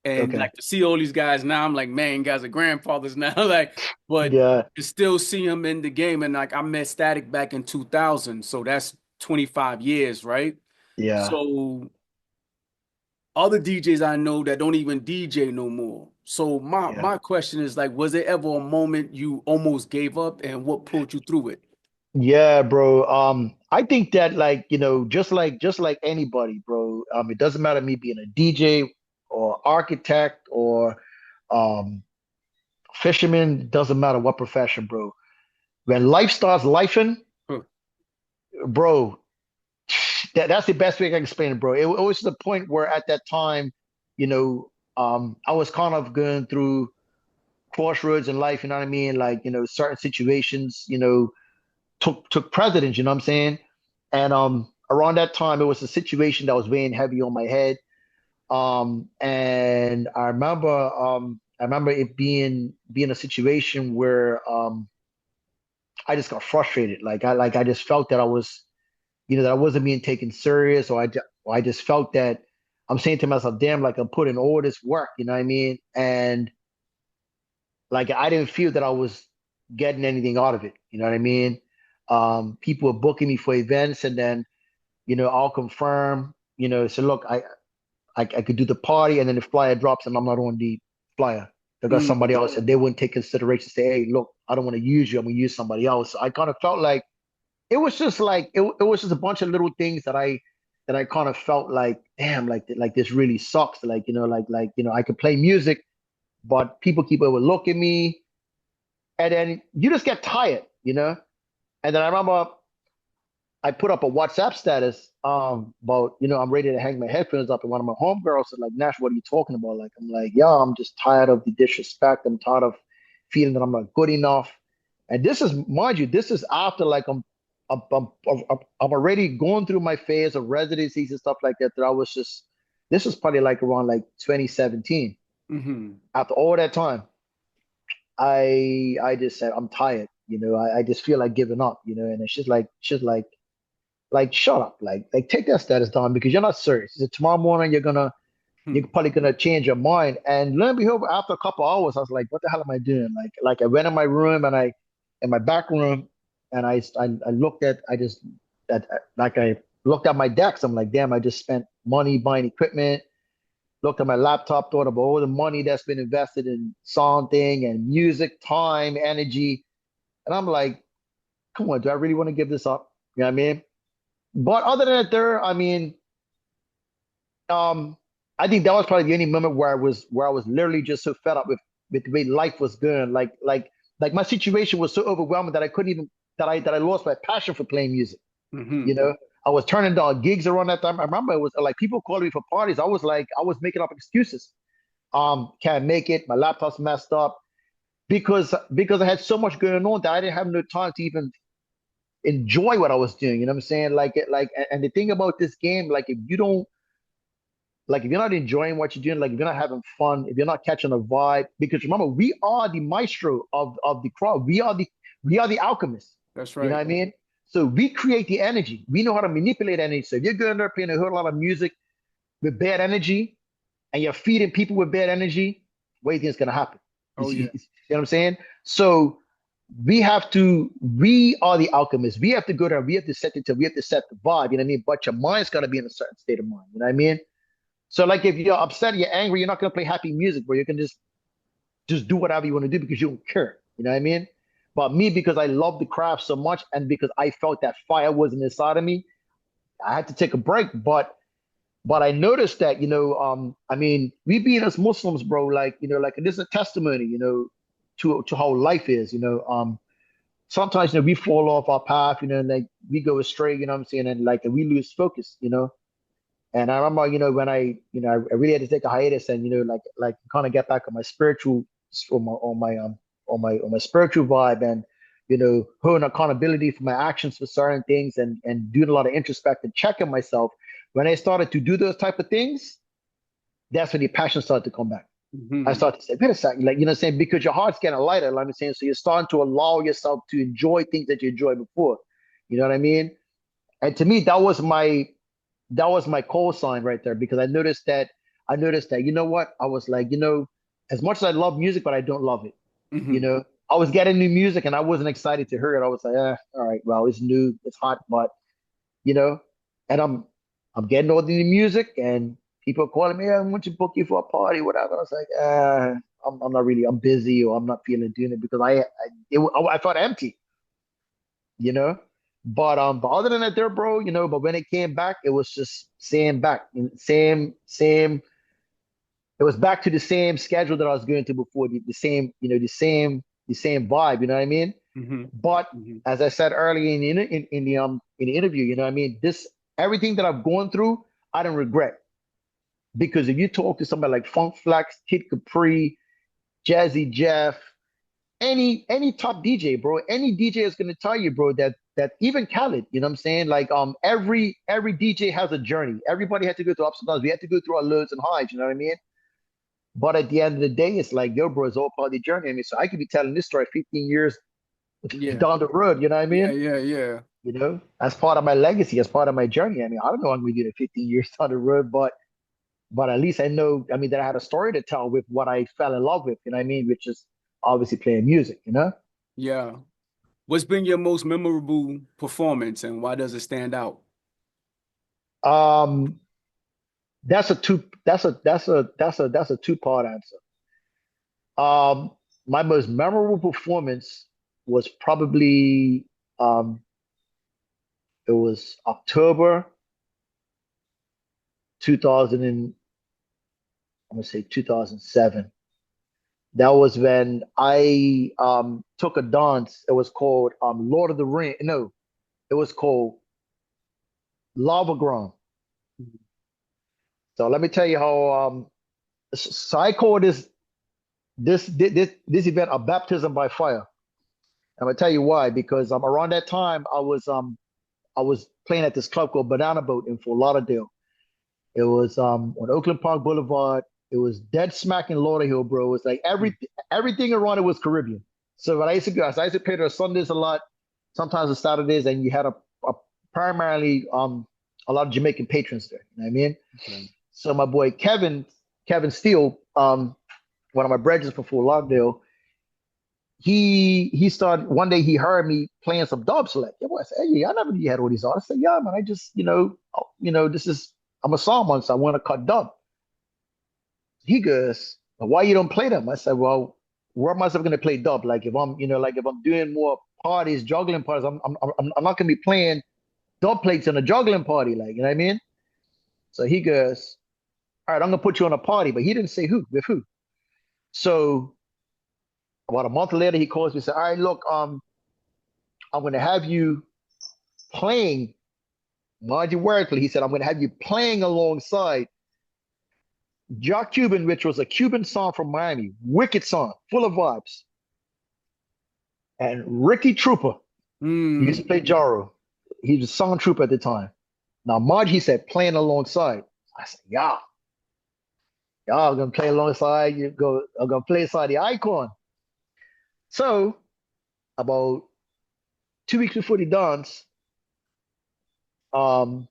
And Okay. like to see all these guys now, I'm like, man, guys are grandfathers now. Like, but Yeah. to still see them in the game. And like I met Static back in 2000. So that's 25 years, right? Yeah. So other DJs I know that don't even DJ no more. So my Yeah. my question is like, was there ever a moment you almost gave up and what pulled you through it? Yeah, bro. I think that like, just like anybody, bro. It doesn't matter me being a DJ or architect or um fisherman, doesn't matter what profession, bro. When life starts lifing, Huh. bro, that's the best way I can explain it, bro. It was to the point where at that time, I was kind of going through crossroads in life, you know what I mean? Like, certain situations, took precedence, you know what I'm saying? And around that time, it was a situation that was weighing heavy on my head. And I remember it being a situation where I just got frustrated. Like I just felt that I wasn't being taken serious, or I just felt that I'm saying to myself, damn, like I'm putting all this work, you know what I mean? And like I didn't feel that I was getting anything out of it, you know what I mean? People were booking me for events, and then I'll confirm, so look, I could do the party, and then the flyer drops and I'm not on the flyer. They got somebody else, and they wouldn't take consideration, say, hey, look, I don't want to use you, I'm gonna use somebody else. So I kind of felt like it was just like it was just a bunch of little things that I kind of felt like, damn, like this really sucks. Like, I could play music, but people keep overlooking me. And then you just get tired, And then I remember I put up a WhatsApp status about, I'm ready to hang my headphones up. And one of my homegirls said, like, Nash, what are you talking about? Like, I'm like, yeah, I'm just tired of the disrespect. I'm tired of feeling that I'm not good enough. And this is, mind you, this is after like I'm already going through my phase of residencies and stuff like that. That I was just, this was probably like around like 2017. After all that time, I just said, I'm tired. I just feel like giving up. And it's just like shut up, like take that status down because you're not serious. She said, tomorrow morning you're probably gonna change your mind. And lo and behold, after a couple hours, I was like, what the hell am I doing? Like I went in my room and in my back room, and I looked at I looked at my decks. I'm like, damn, I just spent money buying equipment. Looked at my laptop, thought about all the money that's been invested in song thing and music, time, energy. And I'm like, come on, do I really want to give this up? You know what I mean? But other than that, I mean, I think that was probably the only moment where I was literally just so fed up with the way life was going. Like my situation was so overwhelming that I couldn't even that I lost my passion for playing music. I was turning down gigs around that time. I remember it was like people calling me for parties. I was making up excuses. Can't make it. My laptop's messed up because I had so much going on that I didn't have no time to even enjoy what I was doing. You know what I'm saying? And the thing about this game, like if you're not enjoying what you're doing, like if you're not having fun, if you're not catching a vibe, because remember, we are the maestro of the crowd. We are the alchemists. That's You know what right. I mean? So we create the energy. We know how to manipulate energy. So if you're going there playing a whole lot of music with bad energy and you're feeding people with bad energy, what do you think is gonna happen? Oh You yeah. know what I'm saying? So we are the alchemists. We have to go there, we have to set we have to set the vibe, you know what I mean? But your mind's gotta be in a certain state of mind, you know what I mean? So like if you're upset, you're angry, you're not gonna play happy music, bro. You can just do whatever you want to do because you don't care. You know what I mean? But me, because I love the craft so much and because I felt that fire wasn't inside of me, I had to take a break. But I noticed that, I mean, we being as Muslims, bro, like, like this is a testimony, to how life is, sometimes, we fall off our path, and like we go astray, you know what I'm saying? And like we lose focus. And I remember, when I really had to take a hiatus and, like kind of get back on my spiritual, on my spiritual vibe and, holding accountability for my actions for certain things and doing a lot of introspective checking myself. When I started to do those type of things, that's when the passion started to come back. I started to say, wait a second, like, saying, because your heart's getting lighter, like I'm saying, so you're starting to allow yourself to enjoy things that you enjoyed before. You know what I mean? And to me, that was my call sign right there because I noticed that, you know what? I was like, as much as I love music, but I don't love it. I was getting new music and I wasn't excited to hear it. I was like, all right, well, it's new, it's hot, but you know, and I'm getting all the new music and people are calling me, I want to book you for a party, whatever. I was like, I'm not really, I'm busy or I'm not feeling doing it because I felt empty, you know. But other than that, there, bro, But when it came back, it was just same. It was back to the same schedule that I was going to before, the same, the same vibe. You know what I mean? But as I said earlier in the interview, you know what I mean? Everything that I've gone through, I don't regret because if you talk to somebody like Funk Flex, Kid Capri, Jazzy Jeff, any top DJ, bro, any DJ is gonna tell you, bro, that even Khaled, you know what I'm saying? Like every DJ has a journey. Everybody had to go through ups and downs. We had to go through our lows and highs, you know what I mean? But at the end of the day, it's like, yo, bro, it's all part of the journey. I mean, so I could be telling this story 15 years Yeah. down the road, you know what I Yeah. mean? Yeah. Yeah. That's part of my legacy, as part of my journey. I mean, I don't know what I'm gonna do in 15 years down the road, but at least I know, I mean, that I had a story to tell with what I fell in love with, you know what I mean? Which is obviously playing music. Yeah. What's been your most memorable performance and why does it stand out? Um, that's a two. That's a two-part answer. Um, my most memorable performance was probably um, it was October 2000 and I'm gonna say 2007. That was when I took a dance. It was called Lord of the Ring. No, it was called Lava Ground. So let me tell you how. So I call this event a baptism by fire. I'm gonna tell you why because around that time I was playing at this club called Banana Boat in Fort Lauderdale. It was on Oakland Park Boulevard. It was dead smack in Lauderhill, bro. It was like everything around it was Caribbean. So what I used to go, so I used to play there Sundays a lot, sometimes on Saturdays, and you had a primarily a lot of Jamaican patrons there. You know what I mean? Okay. So my boy Kevin Steele, one of my brothers from Fort Lauderdale, he started one day he heard me playing some dub select. Yeah, boy, I said, hey, I never knew you had all these artists. I said, yeah, man, I just, this is I'm a songman, so I want to cut dub. He goes, well, why you don't play them? I said, well, where am I going to play dub? Like if I'm, like if I'm doing more parties, juggling parties, I'm not going to be playing dub plates in a juggling party, like, you know what I mean? So he goes, all right, I'm going to put you on a party, but he didn't say who, with who. So about a month later, he calls me and said, all right, look, I'm going to have you playing, mind you wordplay. He said, I'm going to have you playing alongside Jock Cuban, which was a Cuban song from Miami, wicked song, full of vibes. And Ricky Trooper, he used to play Jaro. He was a song trooper at the time. Now, Marge, he said, playing alongside. I said, y'all gonna play alongside. I'm gonna play inside the icon. So, about 2 weeks before the dance, um,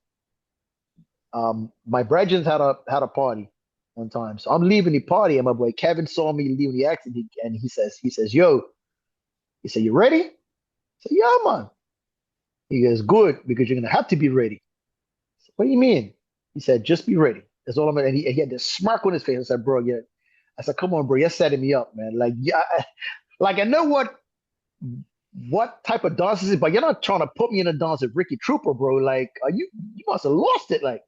my brethren had a party one time. So I'm leaving the party, and my boy Kevin saw me leaving the accident, and he says, yo, he said, you ready? I said, yeah, man. He goes, good, because you're gonna have to be ready. Said, what do you mean? He said, just be ready. That's all I'm gonna. And he had this smirk on his face. I said, bro, yeah. I said, come on, bro, you're setting me up, man. Like, yeah, like I know what type of dance is it, but you're not trying to put me in a dance with Ricky Trooper, bro. Like, are you must have lost it, like.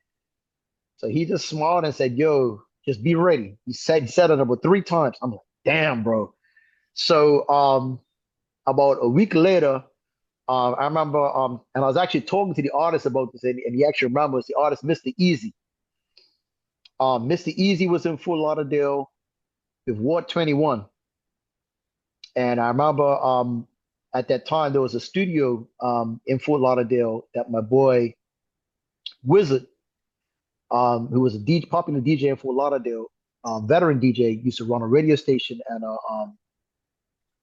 So he just smiled and said, yo, just be ready. He said it about 3 times. I'm like, damn, bro. So about a week later, I remember, and I was actually talking to the artist about this, and he actually remembers the artist, Mr. Easy. Mr. Easy was in Fort Lauderdale with Ward 21. And I remember at that time, there was a studio in Fort Lauderdale that my boy Wizard, who was a popular DJ in Fort Lauderdale, veteran DJ, used to run a radio station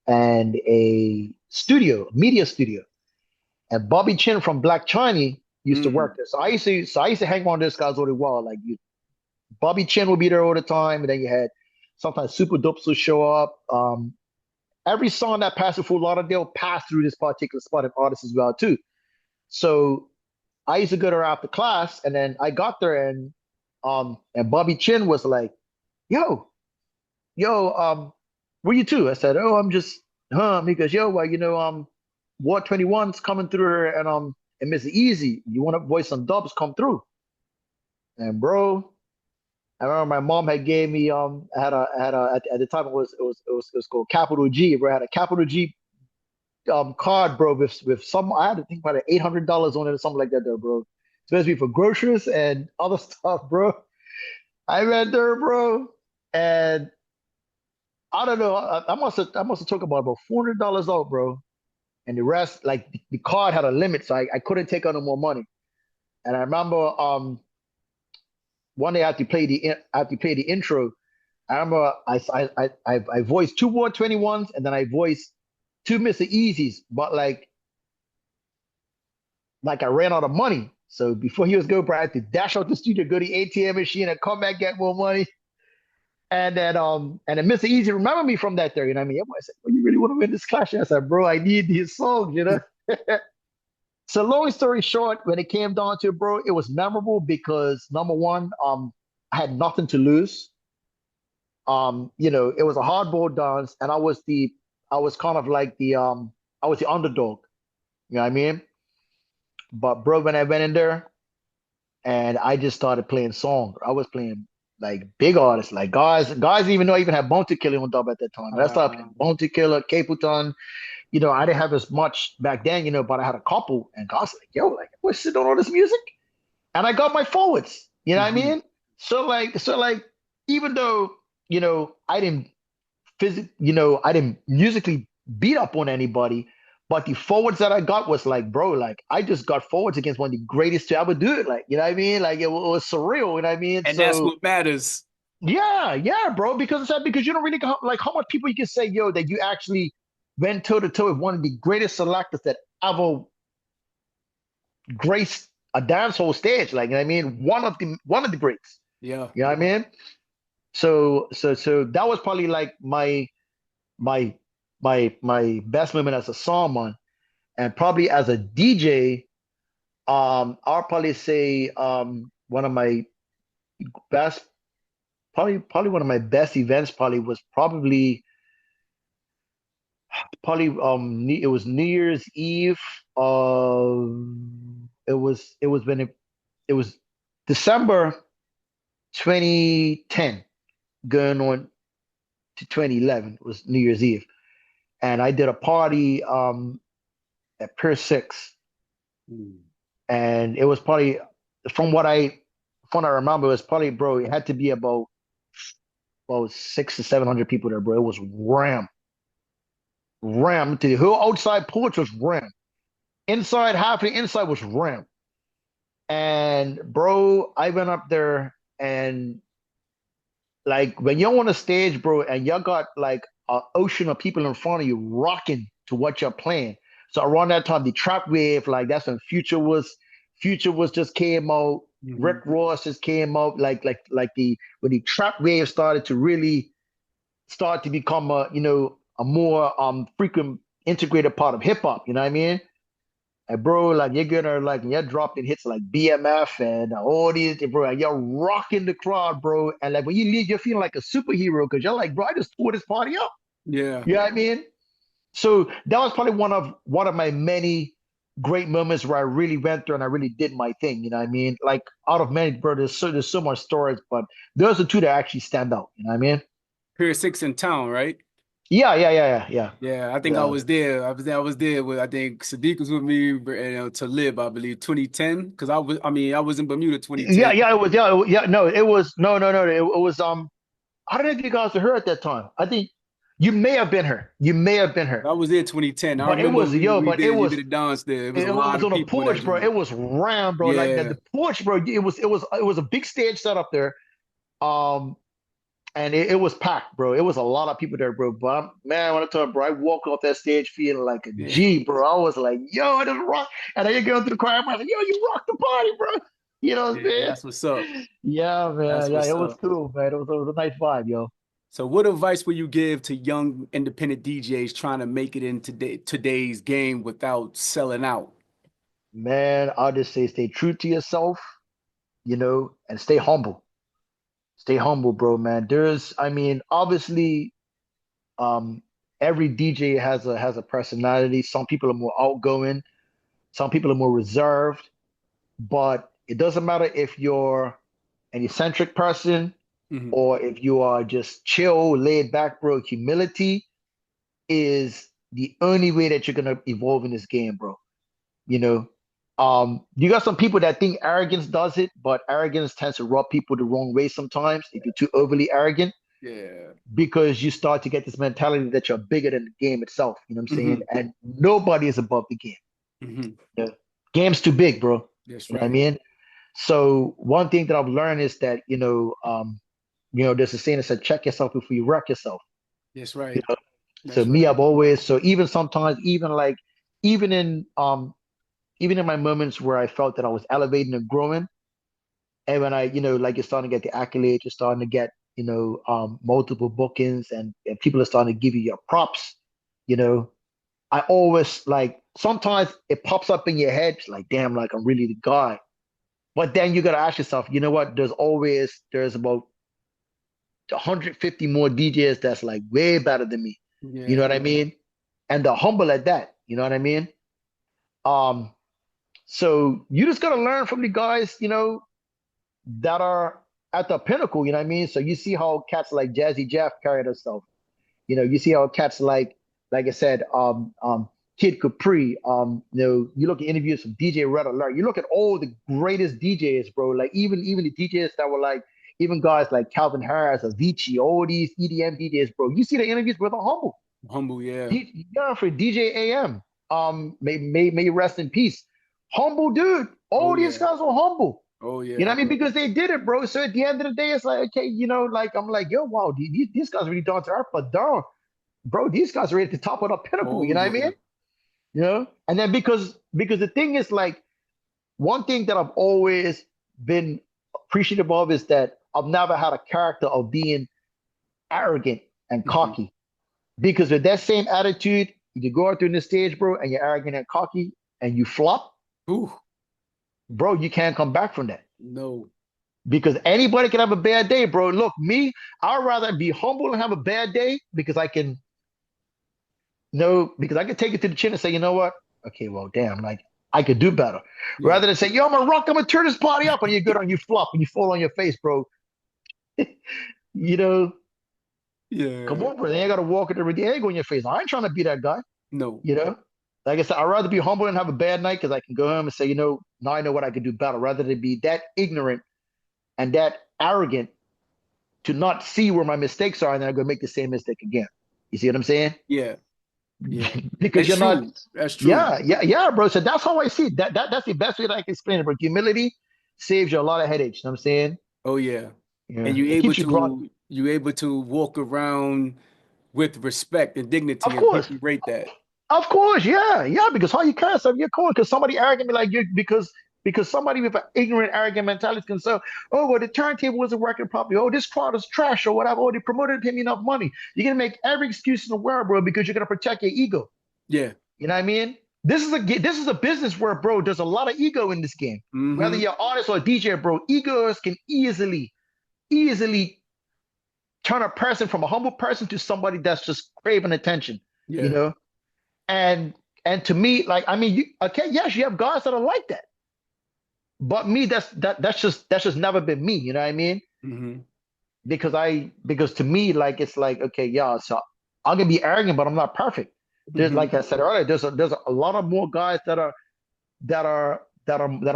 and a studio, media studio. And Bobby Chin from Black China used to work there. So I used to hang around those guys all the while. Like Bobby Chin would be there all the time, and then you had sometimes Super Dopes would show up. Every song that passed through Fort Lauderdale passed through this particular spot and artists as well too. So I used to go there after class, and then I got there, and Bobby Chin was like, "Yo, where you to?" I said, "Oh, I'm just, because yo, well, Ward 21's coming through here, and Mr. Easy, you want to voice some dubs? Come through." And bro, I remember my mom had gave me I had a at the time it was called Capital G. Bro, I had a Capital G card, bro, with some I had to think about $800 on it or something like that, there, bro. Especially for groceries and other stuff, bro. I went there, bro, and I don't know. I must have took about $400 out, bro, and the rest, like the card had a limit, so I couldn't take out no more money. And I remember one day after play the intro, I remember I voiced 2 Ward 21s, and then I voiced 2 Mr. Easies, but like I ran out of money. So before he was going, bro, I had to dash out the studio, go to the ATM machine, and come back get more money. And then Mr. Easy remember me from that there, you know what I mean? I said, well, you really want to win this clash? I said, bro, I need these songs, you know? So long story short, when it came down to it, bro, it was memorable because number one, I had nothing to lose. It was a hardball dance, and I was kind of like I was the underdog. You know what I mean? But bro, when I went in there and I just started playing songs, I was playing like big artists, like guys didn't even know I even had Bounty Killer on dub at that time. And I started playing Bounty Killer, Caputon. I didn't have as much back then, but I had a couple, and guys like, yo, like, what's sitting on all this music? And I got my forwards. You know what I Mhm. mean? So like, even though I didn't I didn't musically beat up on anybody, but the forwards that I got was like, bro, like I just got forwards against one of the greatest to ever do it. Like, you know what I mean? Like it was surreal. You know what I mean? And that's So what matters. yeah, yeah, bro. Because you don't really like how much people you can say, yo, that you actually went toe to toe with one of the greatest selectors that ever graced a dancehall stage. Like, you know what I mean? One of the greats. Yeah. You know what I mean? So that was probably like my my best moment as a songman, and probably as a DJ. I'll probably say one of my best, probably one of my best events probably was probably it was New Year's Eve. It was when it was December 2010 going on to 2011 was New Year's Eve, and I did a party at Pier 6, Mm. and it was probably from what I remember, it was probably, bro, it had to be about 600 to 700 people there, bro. It was ram to the whole outside porch was ram. Inside, half the inside was ram. And bro, I went up there, and like when you're on a stage, bro, and you got like an ocean of people in front of you rocking to what you're playing. So around that time, the trap wave, like that's when Future was just came out. Rick Mhm. Ross just came out. Like the when the trap wave started to really start to become a more frequent integrated part of hip hop. You know what I mean? And bro, like you're dropping hits like BMF and all these, bro, and you're rocking the crowd, bro. And like when you leave, you're feeling like a superhero because you're like, bro, I just tore this party up. Yeah. You know what I mean? So that was probably one of my many great moments where I really went through and I really did my thing. You know what I mean? Like out of many, bro, there's so much stories, but those are two that actually stand out. You know what I mean? Pier 6 in town, right? Yeah, yeah, yeah, yeah, yeah, Yeah, I think I yeah. was there. I was there with, I think Sadiq was with me and Talib, I believe, 2010. Because I was in Bermuda Yeah, 2010. yeah, it was, yeah, no, it was, no, no, no, it was, I don't know if you guys were here at that time. I think you may have been her. You may have been her. I was there 2010. I But it remember was, yo, but it you was, did a dance there. It was a it lot was of on a people in that porch, bro. joint. It was round, bro. Like the Yeah. porch, bro. It was a big stage set up there. Um, and it was packed, bro. It was a lot of people there, bro. But man, when I tell you, bro, I walk off that stage feeling like a Yeah. G, bro. I was like, yo, I just rock. And then you go through the crowd, I was like, yo, you rock the party, bro. You know what I'm Yeah, saying? that's what's up. Yeah, man. That's Yeah, what's it was up. cool, man. It was a nice vibe, yo. So what advice would you give to young independent DJs trying to make it in today's game without selling out? Man, I'll just say stay true to yourself, and stay humble. Stay humble, bro, man. I mean, obviously, um, every DJ has a personality. Some people are more outgoing, some people are more reserved, but it doesn't matter if you're an eccentric person Mhm. or if you are just chill, laid back, bro. Humility is the only way that you're gonna evolve in this game, bro. You know, you got some people that think arrogance does it, but arrogance tends to rub people the wrong way sometimes if you're too overly arrogant Yeah. because you start to get this mentality that you're bigger than the game itself. You know what I'm saying? Hmm. And nobody is above the game. Hmm. The game's too big, bro. That's You know what I right. mean? So one thing that I've learned is that, there's a saying that said, check yourself before you wreck yourself. That's You right. know? So That's me, right. I've always, so even sometimes, even in even in my moments where I felt that I was elevating and growing, and when like you're starting to get the accolades, you're starting to get, multiple bookings, and people are starting to give you your props, you know, I always like sometimes it pops up in your head, it's like, damn, like I'm really the guy. But then you gotta ask yourself, you know what? There's about 150 more DJs that's like way better than me. You know Yeah. what I mean? And they're humble at that. You know what I mean? Um, so you just gotta learn from the guys, that are at the pinnacle. You know what I mean? So you see how cats like Jazzy Jeff carry themselves. You see how cats like I said, Kid Capri. You look at interviews from DJ Red Alert. You look at all the greatest DJs, bro. Like even the DJs that were like, even guys like Calvin Harris, Avicii, all these EDM DJs, bro. You see the interviews where they're humble. Humble, yeah. Yeah, for DJ AM. May you rest in peace. Humble dude. Oh All these yeah. guys were humble. Oh You know yeah. what I mean? Because they did it, bro. So at the end of the day, it's like, okay, like I'm like, yo, wow, these guys are really down to earth, but darn, bro, these guys are at the top of the pinnacle. Oh You know what I yeah. mean? And then because the thing is, like, one thing that I've always been appreciative of is that I've never had a character of being arrogant and Mhm. cocky. Because with that same attitude, you go out there on the stage, bro, and you're arrogant and cocky and you flop, Ooh, bro, you can't come back from that. no. Because anybody can have a bad day, bro. Look, me, I'd rather be humble and have a bad day because I can because I can take it to the chin and say, you know what? Okay, well, damn, like I could do better. Yeah. Rather than say, yo, I'm gonna rock, I'm gonna turn this party up, and you go down, you flop, and you fall on your face, bro. You know, come Yeah. on, bro. They ain't gotta walk at the egg on your face. I ain't trying to be that guy, No. you know? Like I said, I'd rather be humble and have a bad night because I can go home and say, now I know what I can do better, rather than be that ignorant and that arrogant to not see where my mistakes are, and then I'm gonna make the same mistake again. You see what I'm saying? Yeah. Yeah. Because That's you're not. true. That's true. Yeah, bro. So that's how I see it. That's the best way that I can explain it, bro. Humility saves you a lot of headaches. You know what I'm saying? Oh yeah. And Yeah, it keeps you grounded. you able to walk around with respect and dignity, Of and course, people rate that. of course, yeah. Because how you carry yourself, you're cool. Because somebody arrogant me like you, because somebody with an ignorant, arrogant mentality can say, oh, well, the turntable wasn't working properly. Oh, this crowd is trash or whatever. Oh, the promoter didn't pay me enough money. You're gonna make every excuse in the world, bro, because you're gonna protect your ego. Yeah. You know what I mean? This is a business where, bro, there's a lot of ego in this game. Whether Mm-hmm. you're an artist or a DJ, bro, egos can easily turn a person from a humble person to somebody that's just craving attention. You Yeah. know, and to me, like, I mean, okay, yes, you have guys that are like that, but me, that's just never been me. You know what I mean? Mm-hmm. Because to me, like, it's like, okay, yeah, so I'm gonna be arrogant, but I'm not perfect. There's, Mm-hmm. like I said earlier, there's a lot of more guys that are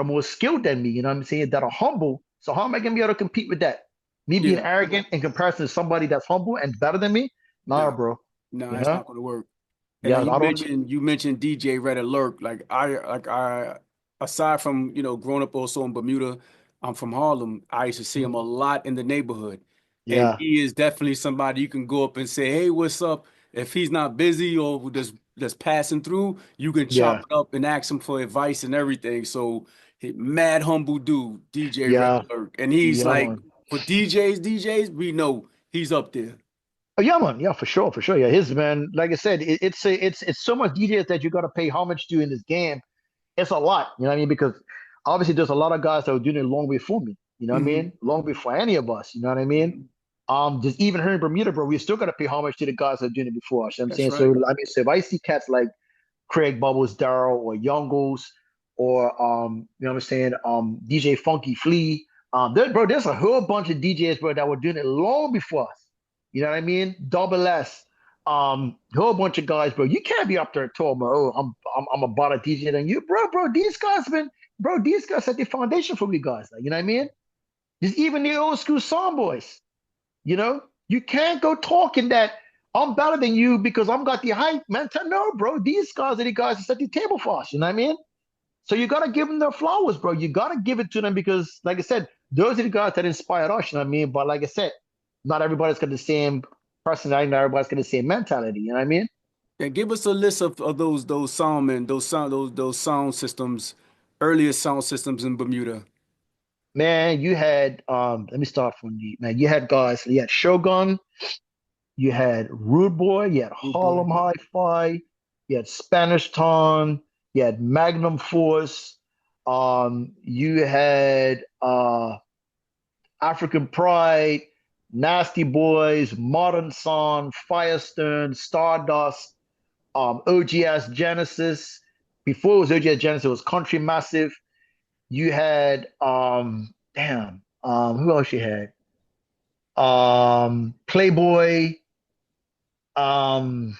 more skilled than me. You know what I'm saying? That are humble. So how am I gonna be able to compete with that? Me being Yeah. arrogant in comparison to somebody that's humble and better than me? Nah, No. bro. No, You that's know? not gonna work. And Yeah, then I don't. you mentioned DJ Red Alert. Like I aside from, growing up also in Bermuda, I'm from Harlem. I used to see him a lot in the neighborhood. And Yeah, he is definitely somebody you can go up and say, "Hey, what's up?" If he's not busy or just passing through, you can chop yeah, it up and ask him for advice and everything. So mad humble dude, DJ Red yeah, Alert. And he's yeah, like man. for DJs, we know he's up there. Oh, yeah, man. Yeah, for sure, for sure. Yeah, his man. Like I said, it's so much DJs that you got to pay homage to in this game. It's a lot. You know what I mean? Because obviously there's a lot of guys that were doing it long before me. You know what I Hmm. mean? Long before any of us. You know what I mean? Just even here in Bermuda, bro, we still gotta pay homage to the guys that are doing it before us. You know what I'm That's saying? So right. I mean, so if I see cats like Craig Bubbles, Daryl, or Youngles, or you know what I'm saying, DJ Funky Flea, there's a whole bunch of DJs, bro, that were doing it long before us. You know what I mean? Double S, whole bunch of guys, bro. You can't be up there and talk about, oh, I'm a better DJ than you, bro. These guys set the foundation for me, guys. Like, you know what I mean? Just even the old school song boys. You can't go talking that I'm better than you because I'm got the hype, man. No, bro. These guys are the guys that set the table for us. You know what I mean? So you gotta give them their flowers, bro. You gotta give it to them because, like I said, those are the guys that inspired us. You know what I mean? But like I said, not everybody's got the same personality. Not everybody's got the same mentality. You know what I mean? Yeah, give us a list of those sound men, those sound systems, earlier sound systems in Bermuda. Man, you had let me start from the man. You had guys. You had Shogun. You had Rude Boy. You had Oh boy. Harlem Hi-Fi. You had Spanish Town. You had Magnum Force. You had African Pride, Nasty Boys, Modern Song, Firestone, Stardust, OGS Genesis. Before it was OGS Genesis, it was Country Massive. You had who else you had? Playboy. Um,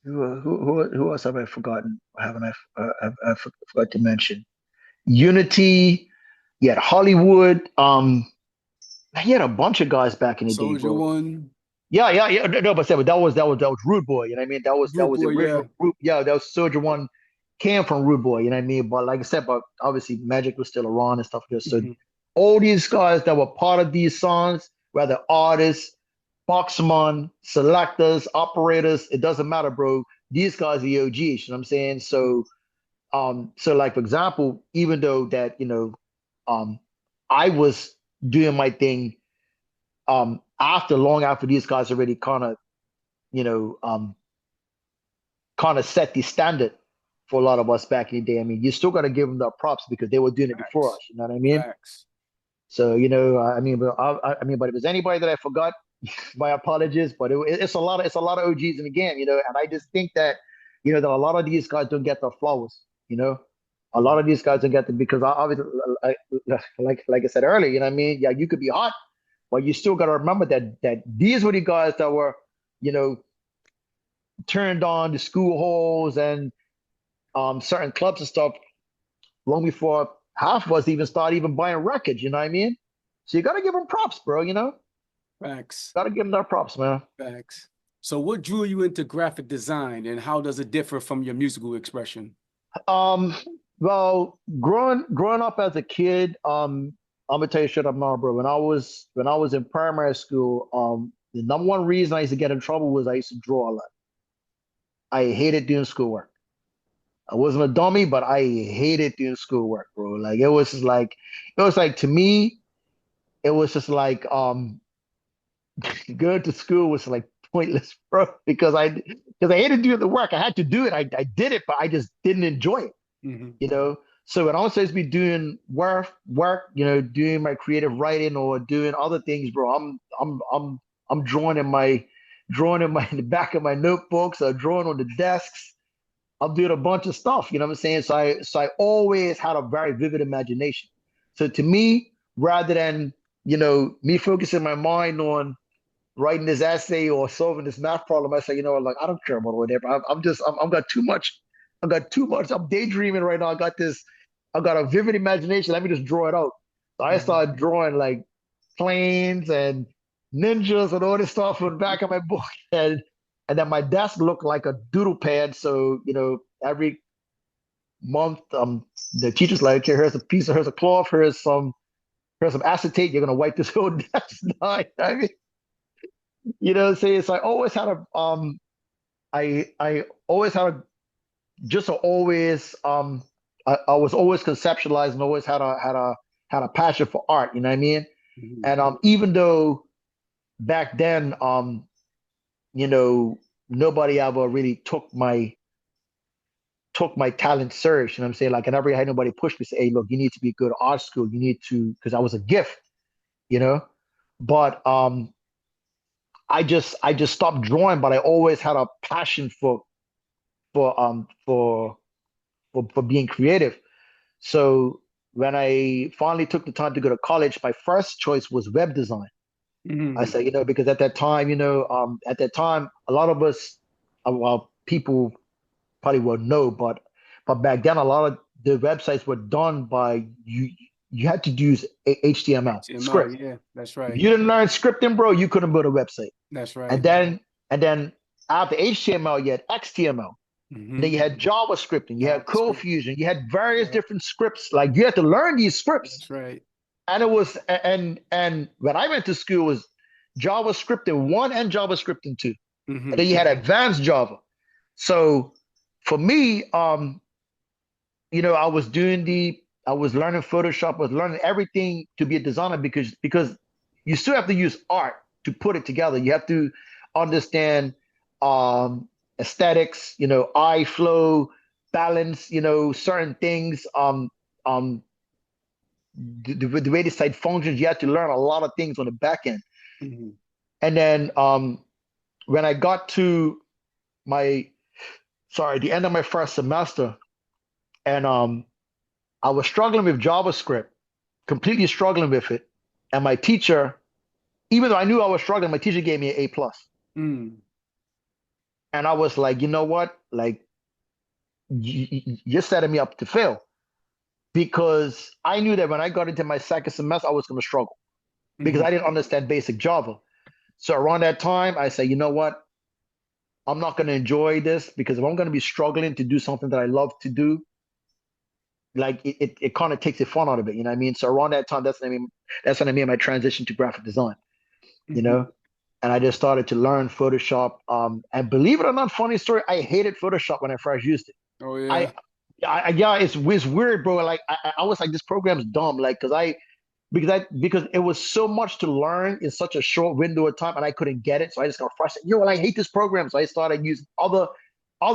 who else have I forgotten? Haven't I forgot to mention? Unity. You had Hollywood. He had a bunch of guys back in the day, Soldier bro. One, Yeah. No, but that was Rude Boy. You know what I mean? That Group was the Boy, yeah. original group. Yeah, that was Soldier One came from Rude Boy. You know what I mean? But like I said, but obviously Magic was still around and stuff like this. So Mhm. all these guys that were part of these songs, whether artists, boxman, selectors, operators, it doesn't matter, bro. These guys are the OGs. You know what I'm saying? So like for example, even though that um, I was doing my thing after long after these guys already you know, um, kind of set the standard for a lot of us back in the day. I mean, you still got to give them the props because they were doing it before us. Facts. You know what I mean? Facts. So I mean, but if there's anybody that I forgot, my apologies. But it's a lot of OGs in the game, and I just think that that a lot of these guys don't get the flowers. You know, a lot Mhm. of these guys don't get them because obviously, I, like I said earlier, you know what I mean? Yeah, you could be hot, but you still got to remember that these were the guys that were, you know, turned on the school halls and certain clubs and stuff long before half of us even started even buying records. You know what I mean? So you got to give them props, bro. Facts. Got to give them their props, man. Facts. So what drew you into graphic design and how does it differ from your musical expression? Um, well, growing up as a kid, I'm gonna tell you straight up now, bro. When I was in primary school, the number one reason I used to get in trouble was I used to draw a lot. I hated doing schoolwork. I wasn't a dummy, but I hated doing schoolwork, bro. Like it was like to me, it was just like going to school was like pointless, bro, because I hated doing the work. I had to do it. I did it, but I just didn't enjoy it, Hmm. you know. So when I was supposed to be doing work, doing my creative writing or doing other things, bro, I'm drawing in the back of my notebooks or drawing on the desks. I'm doing a bunch of stuff, you know what I'm saying? So I always had a very vivid imagination. So to me, rather than, me focusing my mind on writing this essay or solving this math problem, I say, like I don't care about whatever. I've got too much. I've got too much. I'm daydreaming right now. I've got a vivid imagination. Let me just draw it out. So I Hmm. started drawing like planes and ninjas and all this stuff on the back of my book. And then my desk looked like a doodle pad. So, every month, the teacher's like, here, here's a cloth, here's some acetate. You're gonna wipe this whole desk down. I mean, what I'm saying? So I always had a just a always I was always conceptualized and always had a passion for art, you know what I mean? Hmm. And even though back then you know nobody ever really took my talent serious, you know what I'm saying? Like I never had nobody push me say, hey, look, you need to be good at art school. You need to, because I was a gift, you know. But I just stopped drawing, but I always had a passion for um for for being creative. So when I finally took the time to go to college, my first choice was web design. I Hmm. said, because at that time, a lot of us, well, people probably won't know, but back then, a lot of the websites were done by you. You had to use HTML HTML, script. yeah, that's If right. you didn't learn scripting, bro, you couldn't build a website. That's And right. then and then after HTML, you had XTML. And then Hmm. you had JavaScript and you had JavaScript. CodeFusion. You had various Yeah, different scripts. Like you had to learn these scripts. that's right. And it was and when I went to school, it was JavaScript in one and JavaScript in two. And then Hmm. you had advanced Java. So for me, I was learning Photoshop, I was learning everything to be a designer because you still have to use art to put it together. You have to understand um aesthetics, eye flow, balance, certain things, the way the site functions. You have to learn a lot of things on the back end. Mm-hmm. And then when I got to the end of my first semester, and I was struggling with JavaScript, completely struggling with it. And my teacher, even though I knew I was struggling, my teacher gave me an A plus. Mm. And I was like, you know what? Like, you're setting me up to fail, because I knew that when I got into my second semester, I was going to struggle because I didn't understand basic Java. So around that time, I said, you know what? I'm not going to enjoy this, because if I'm going to be struggling to do something that I love to do, like it kind of takes the fun out of it. You know what I mean? So around that time, that's when I made my transition to graphic design. And I just started to learn Photoshop. And believe it or not, funny story, I hated Photoshop when I first used it. Oh yeah. Yeah, it's weird, bro. Like I was like, this program's dumb. Like, because it was so much to learn in such a short window of time, and I couldn't get it. So I just got frustrated. Well, I hate this program. So I started using other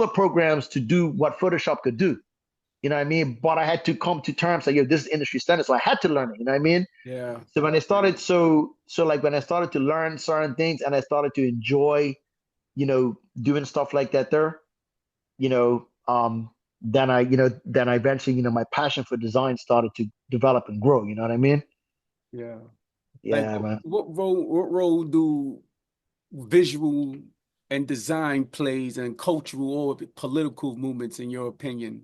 programs to do what Photoshop could do. You know what I mean? But I had to come to terms like, this is industry standard. So I had to learn it. You know what I mean? Yeah. So when I started, when I started to learn certain things, and I started to enjoy, doing stuff like that there, then I eventually, my passion for design started to develop and grow. You know what I mean? Yeah. Yeah, Like, man. what role do visual and design plays in cultural or political movements, in your opinion?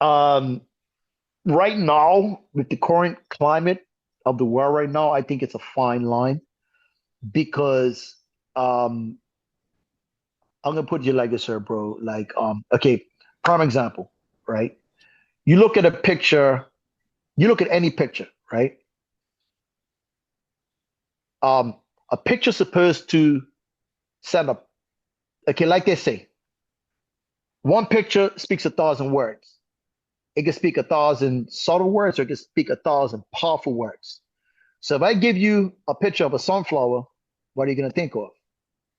Right now, with the current climate of the world right now, I think it's a fine line, because I'm gonna put you like this here, bro. Like, okay, prime example, right? You look at a picture, you look at any picture, right? A picture supposed to send up, okay, like they say, one picture speaks 1,000 words. It can speak 1,000 subtle words, or it can speak 1,000 powerful words. So if I give you a picture of a sunflower, what are you gonna think of?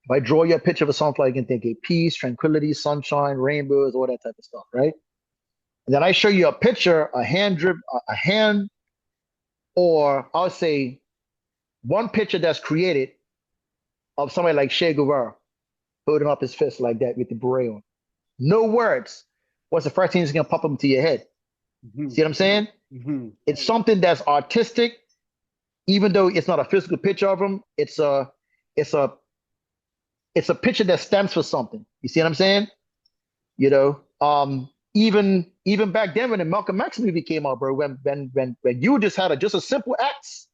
If I draw you a picture of a sunflower, you can think of peace, tranquility, sunshine, rainbows, all that type of stuff, right? And then I show you a picture, a hand, or I'll say one picture that's created of somebody like Che Guevara holding up his fist like that with the beret on. No words. What's the first thing that's gonna pop up into your head? See what I'm saying? It's something that's artistic, even though it's not a physical picture of him. It's a picture that stands for something. You see what I'm saying? Even back then when the Malcolm X movie came out, bro, when you just had just a simple X,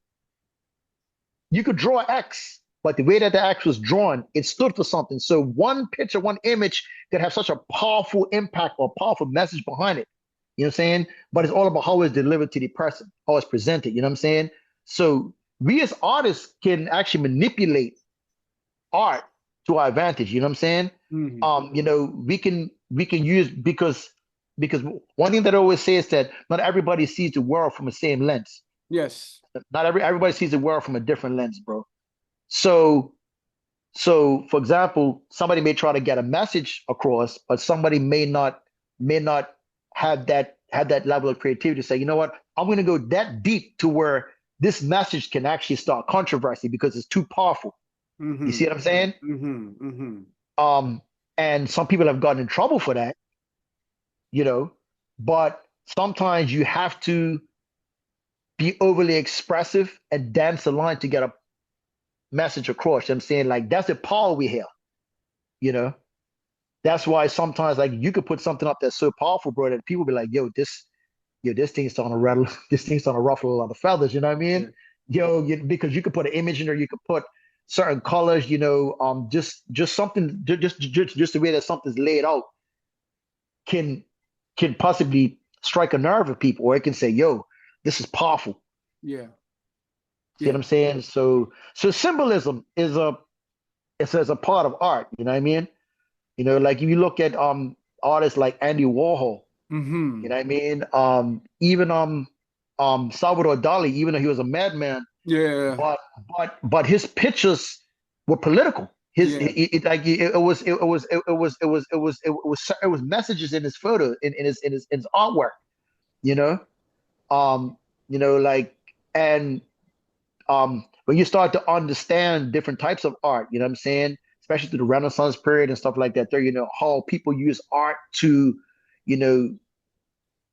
you could draw an X, but the way that the X was drawn, it stood for something. So one picture, one image could have such a powerful impact or powerful message behind it. You know what I'm saying? But it's all about how it's delivered to the person, how it's presented. You know what I'm saying? So we as artists can actually manipulate art to our advantage. You know what I'm saying? We can use, because one thing that I always say is that not everybody sees the world from the same lens. Yes. Not everybody sees the world from a different lens, bro. So for example, somebody may try to get a message across, but somebody may not have that level of creativity to say, you know what, I'm going to go that deep to where this message can actually start controversy because it's too powerful. You see what I'm saying? And some people have gotten in trouble for that, but sometimes you have to be overly expressive and dance the line to get a message across. I'm saying, like, that's the power we have. That's why sometimes, like, you could put something up that's so powerful, bro, that people be like, this thing's starting to rattle, this thing's starting to ruffle a lot of feathers. You know what I mean? Yeah. Because you could put an image in there, you could put certain colors, just something, just the way that something's laid out can possibly strike a nerve of people, or it can say, yo, this is powerful. Yeah. See what I'm saying? So symbolism is a part of art. You know what I mean? Like if you look at artists like Andy Warhol, you know what I mean? Even Salvador Dali, even though he was a madman, yeah, but his pictures were political. Yeah. It was messages in his photo, in his artwork, you know. Um, like, and when you start to understand different types of art, you know what I'm saying, especially through the Renaissance period and stuff like that, there, how people use art to, you know,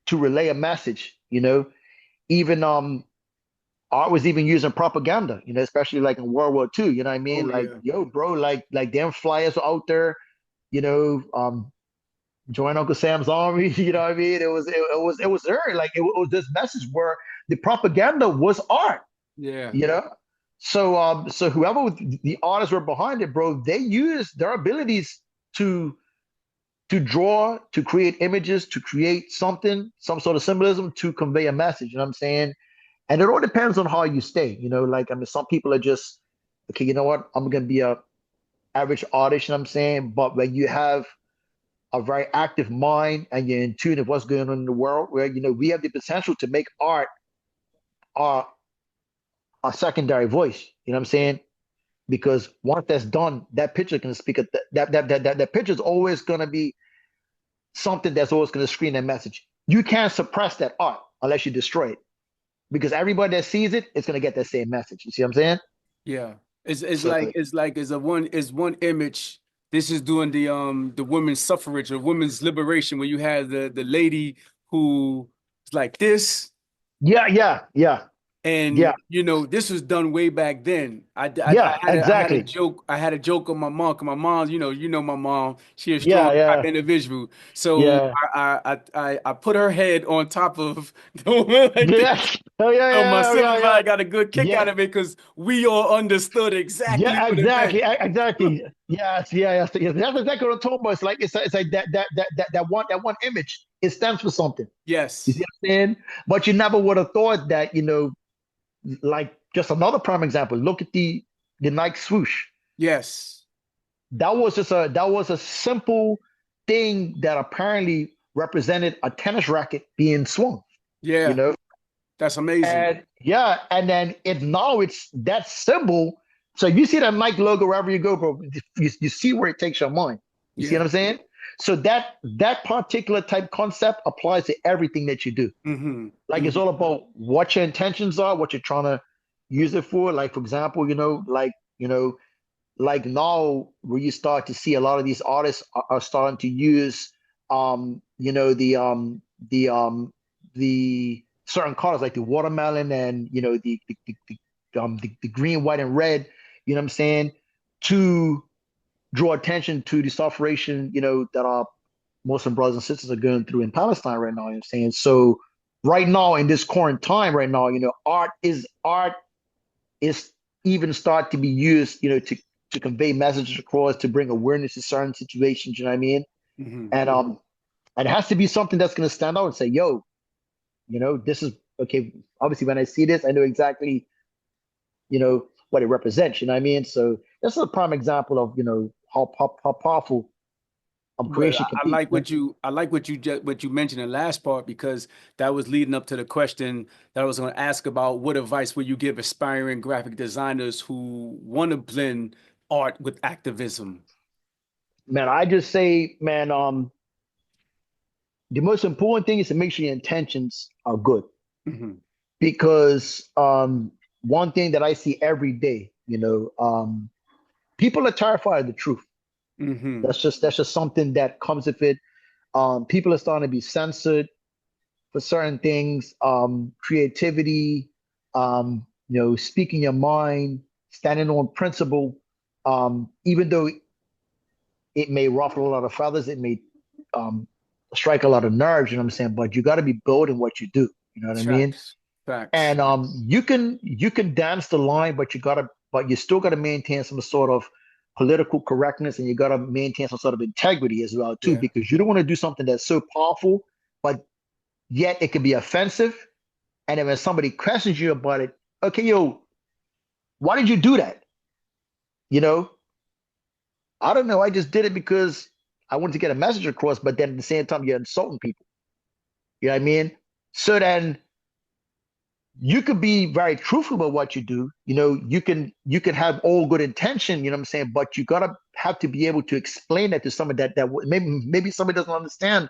to relay a message, even art was even used in propaganda, especially like in World War II, you know what I mean? Oh Like, yeah. yo, bro, like them flyers were out there, you know, join Uncle Sam's army, you know what I mean? It was there. Like it was this message where the propaganda was art, Yeah. you know? So whoever the artists were behind it, bro, they used their abilities to draw, to create images, to create something, some sort of symbolism to convey a message. You know what I'm saying? And it all depends on how you stay. Like, I mean, some people are just, okay, you know what? I'm gonna be a average artist, you know what I'm saying? But when you have a very active mind and you're in tune of what's going on in the world, where we have the potential to make art our secondary voice. You know what I'm saying? Because once that's done, that picture can speak. That picture is always gonna be something that's always gonna screen that message. You can't suppress that art unless you destroy it, because everybody that sees it is gonna get that same message. You see what I'm saying? Yeah. It's So like it's one image. This is doing the women's suffrage or women's liberation where you had the lady who's like this. yeah, yeah, yeah, yeah, And this was done way back then. I yeah, had a exactly. joke. I had a joke on my mom. 'Cause my mom, my mom. She a strong Yeah, black yeah, individual. So yeah, I put her head on top of the woman like yeah. this. Oh yeah, So my yeah, yeah, siblings yeah, I got a good kick out yeah, of it because we all understood exactly yeah, what it meant. exactly, exactly. Yes, yeah, yes, yes. That's exactly what I'm talking about. It's like that one image. It stands for something. You see Yes. what I'm saying? But you never would have thought that, like, just another prime example. Look at the Nike swoosh. Yes. That was a simple thing that apparently represented a tennis racket being swung. You Yeah. know, That's amazing. and yeah, and then it's that symbol. So you see that Nike logo wherever you go, bro. You see where it takes your mind. You see what Yeah. I'm saying? So that particular type concept applies to everything that you do. Hmm. Like, it's Hmm. all about what your intentions are, what you're trying to use it for. Like, for example, like now where you start to see a lot of these artists are starting to use the the certain colors, like the watermelon, and the green, white, and red, you know what I'm saying, to draw attention to the suffering, that our Muslim brothers and sisters are going through in Palestine right now. You know what I'm saying? So right now, in this current time right now, art is even start to be used, to convey messages across, to bring awareness to certain situations. You know what I mean? Hmm. And it has to be something that's going to stand out and say, "Yo, this is okay." Obviously, when I see this, I know exactly, what it represents. You know what I mean? So this is a prime example of, how powerful But creation can I be. like what you mentioned in the last part because that was leading up to the question that I was going to ask about what advice would you give aspiring graphic designers who want to blend art with activism? Man, I just say, man, the most important thing is to make sure your intentions are good, Hmm. because one thing that I see every day, people are terrified of the truth. Hmm. That's just something that comes with it. People are starting to be censored for certain things. Creativity, speaking your mind, standing on principle. Even though it may ruffle a lot of feathers, it may um, strike a lot of nerves. You know what I'm saying? But you got to be bold in what you do. You know what I mean? Facts. Facts. And you can dance the line, but you still gotta maintain some sort of political correctness, and you gotta maintain some sort of integrity as well too, Yeah. because you don't want to do something that's so powerful, but yet it can be offensive. And then when somebody questions you about it, okay, yo, why did you do that? You know, I don't know. I just did it because I wanted to get a message across, but then at the same time, you're insulting people. You know what I mean? So then you could be very truthful about what you do. You can have all good intention, you know what I'm saying, but you gotta have to be able to explain that to somebody that maybe somebody doesn't understand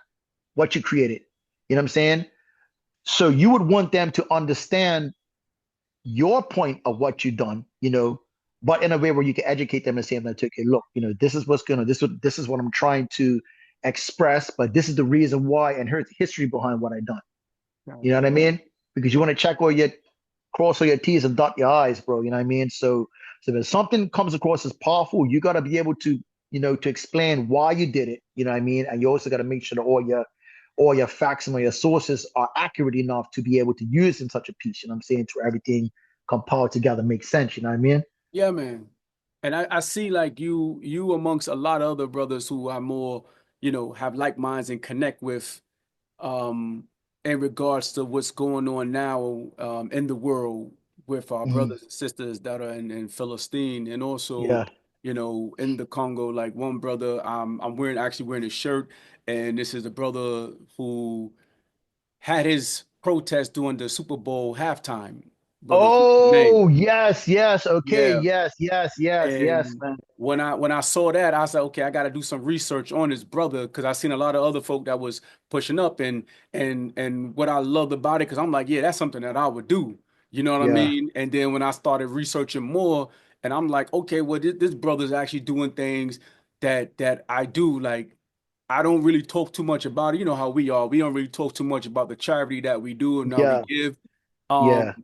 what you created. You know what I'm saying? So you would want them to understand your point of what you've done, but in a way where you can educate them and say, like, okay, look, this is what's gonna this is what I'm trying to express, but this is the reason why, and here's the history behind what I've done. You know what I mean? Because you want to check all your cross all your T's and dot your I's, bro. You know what I mean? So if something comes across as powerful, you got to be able to, to explain why you did it. You know what I mean? And you also got to make sure that all your facts and all your sources are accurate enough to be able to use in such a piece. You know what I'm saying? To everything compiled together makes sense. You know what I mean? Yeah, man. And I see like you amongst a lot of other brothers who are more, have like minds and connect with um in regards to what's going on now in the world with our Mhm. brothers and sisters that are in Philistine and also, Yeah. in the Congo. Like one brother, I'm wearing a shirt, and this is a brother who had his protest during the Super Bowl halftime. Brother, name. Oh, yes, yes. Okay. Yeah. Yes, yes, yes, yes, And man. when I saw that, I was like, okay, I got to do some research on his brother because I seen a lot of other folk that was pushing up, and what I loved about it, because I'm like, yeah, that's something that I would do. You know what I Yeah. mean? And then when I started researching more, and I'm like, okay, well, this brother's actually doing things that I do. Like, I don't really talk too much about it. You know how we are. We don't really talk too much about the charity that we do and how we Yeah. give. Um, Yeah.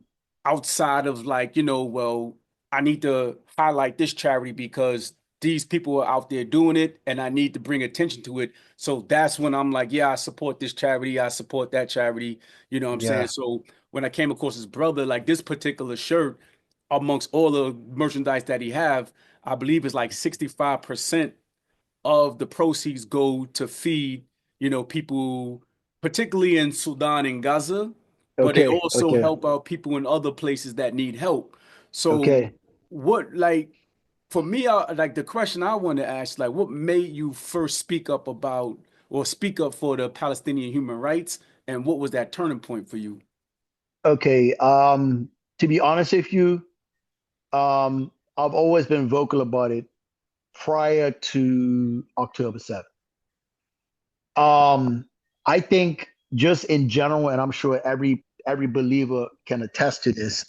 outside of like, well, I need to highlight this charity because these people are out there doing it and I need to bring attention to it. So that's when I'm like, yeah, I support this charity, I support that charity. You know what I'm saying? Yeah. So when I came across his brother, like this particular shirt, amongst all the merchandise that he have, I believe is like 65% of the proceeds go to feed, people, particularly in Sudan and Gaza, but they Okay. also Okay. help out people in other places that need help. So, Okay. what, like, for me, like the question I want to ask, like, what made you first speak up about or speak up for the Palestinian human rights, and what was that turning point for you? Okay. To be honest with you, I've always been vocal about it prior to October 7th. Um, I think just in general, and I'm sure every believer can attest to this.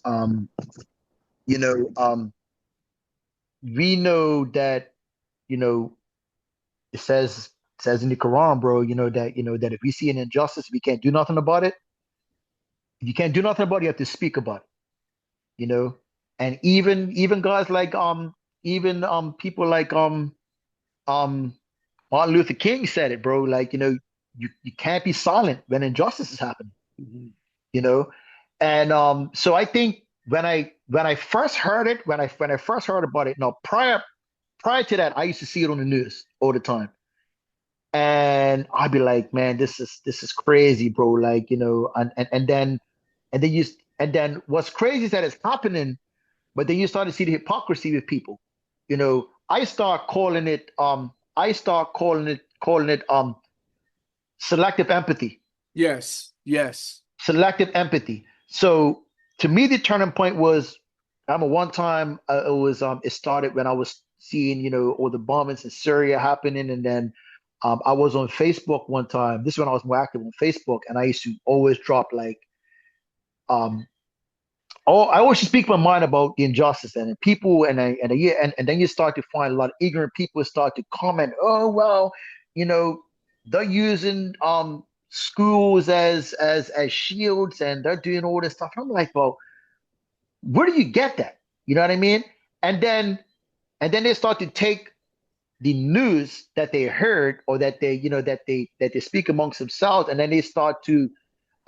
You know, um, we know that, you know, it says in the Quran, bro, that if we see an injustice, we can't do nothing about it. If you can't do nothing about it, you have to speak about it. you know and even guys like even people like um Martin Luther King said it, bro. Like, you can't be silent when injustice is happening. Mhm. you know and so I think when I first heard it, when I first heard about it, no, prior to that, I used to see it on the news all the time, and I'd be like, man, this is crazy, bro. Like, and then what's crazy is that it's happening. But then you start to see the hypocrisy with people. I start calling it selective empathy. Yes, yes. Selective empathy. So to me, the turning point was, I'm a one time it started when I was seeing, all the bombings in Syria happening, and then I was on Facebook one time. This is when I was more active on Facebook, and I used to always drop like um oh, I always speak my mind about the injustice, and people, and then you start to find a lot of ignorant people start to comment. Oh, well, you know, they're using schools as shields, and they're doing all this stuff. I'm like, well, where do you get that? You know what I mean? And then they start to take the news that they heard, or that they speak amongst themselves, and then they start to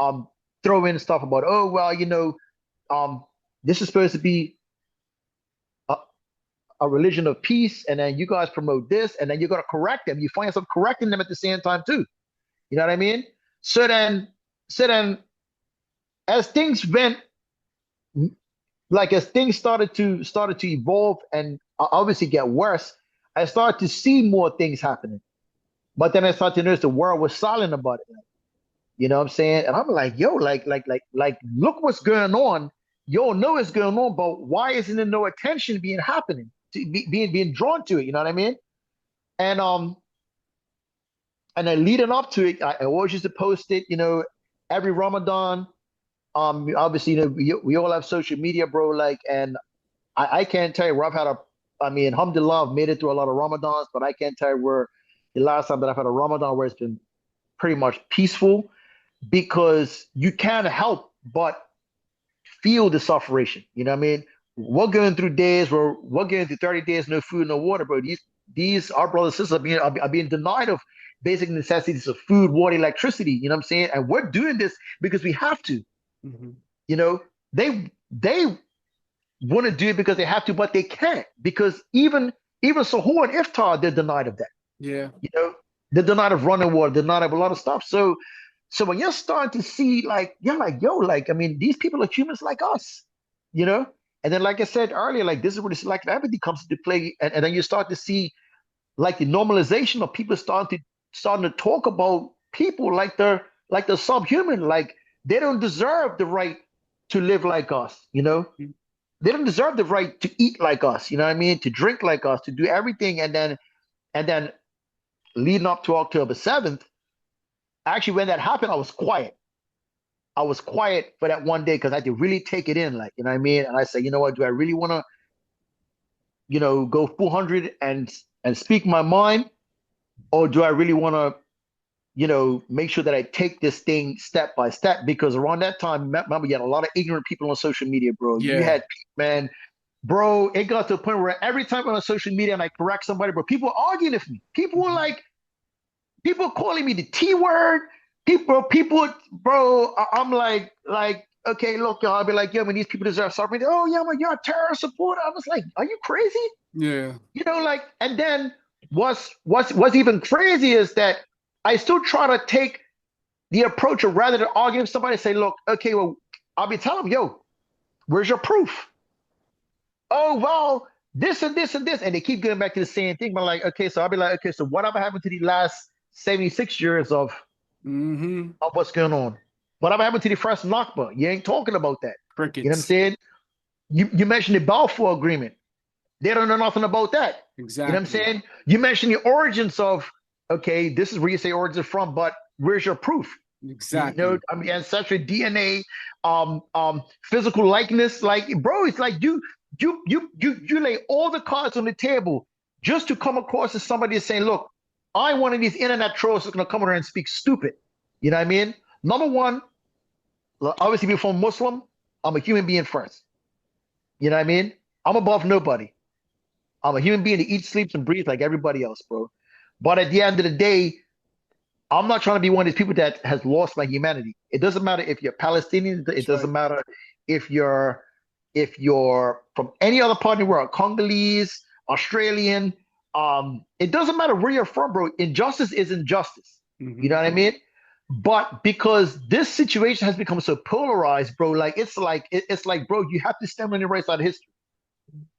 um throw in stuff about, oh, well, um this is supposed to be a, a religion of peace, and then you guys promote this, and then you're gonna correct them. You find yourself correcting them at the same time too. You know what I mean? So then, as things went, like as things started to evolve and obviously get worse, I started to see more things happening. But then I started to notice the world was silent about it. You know what I'm saying? And I'm like, yo, look what's going on. Yo, know what's going on, but why isn't there no attention being happening, being drawn to it? You know what I mean? And and then leading up to it, I always used to post it, every Ramadan. Obviously, we all have social media, bro. Like, and I can't tell you where I've had I mean, alhamdulillah, I've made it through a lot of Ramadans, but I can't tell you where the last time that I've had a Ramadan where it's been pretty much peaceful, because you can't help but feel the suffering. You know what I mean? We're going through days where we're going through 30 days, no food, no water, bro. These our brothers and sisters are being denied of basic necessities of food, water, electricity. You know what I'm saying? And we're doing this because we have to. Hmm. You know, they want to do it because they have to, but they can't, because even Sahur and Iftar, they're denied of that. Yeah. You know, they're denied of running water, they're denied of a lot of stuff. So when you're starting to see, like, you're like, yo, like, I mean, these people are humans like us, you know? And then, like I said earlier, like, this is where the selective empathy comes into play. And then you start to see, like, the normalization of people starting to talk about people like they're subhuman, like they don't deserve the right to live like us, you know? They don't deserve the right to eat like us, you know what I mean? To drink like us, to do everything. And then leading up to October 7th, actually, when that happened, I was quiet. I was quiet for that one day because I had to really take it in, like, you know what I mean? And I said, you know what, do I really want to, go 400 and speak my mind? Or do I really want to, make sure that I take this thing step by step? Because around that time, remember, you had a lot of ignorant people on social media, bro. You Yeah. had, man, bro, it got to a point where every time I'm on social media and I correct somebody, bro, people were arguing with me. People were like, people calling me the T word. Bro, I'm like, okay, look, I'll be like, yo, when these people deserve suffering, oh yeah, you're a terror supporter. I was like, are you crazy? Yeah. Like, and then what's even crazy is that I still try to take the approach of, rather than arguing with somebody, say, look, okay, well, I'll be telling them, yo, where's your proof? Oh, well, this and this and this. And they keep going back to the same thing. But like, okay, so I'll be like, okay, so whatever happened to the last 76 years Hmm. of what's going on? Whatever happened to the first Nakba? You ain't talking about that. You know what I'm Crickets. saying? You mentioned the Balfour Agreement. They don't know nothing about that. You know what I'm Exactly. saying? You mentioned the origins of, okay, this is where you say origins from, but where's your proof? Exactly. I mean, ancestry, DNA, physical likeness. Like, bro, it's like you lay all the cards on the table just to come across as somebody saying, look, I'm one of these internet trolls that's gonna come over here and speak stupid. You know what I mean? Number one, obviously, before Muslim, I'm a human being first. You know what I mean? I'm above nobody. I'm a human being that eats, sleeps, and breathes like everybody else, bro. But at the end of the day, I'm not trying to be one of these people that has lost my humanity. It doesn't matter if you're Palestinian. It That's doesn't right. matter if you're from any other part of the world, Congolese, Australian. It doesn't matter where you're from, bro. Injustice is injustice. You know Hmm. what I mean? But because this situation has become so polarized, bro, like it's like, bro, you have to stand on the right side of history.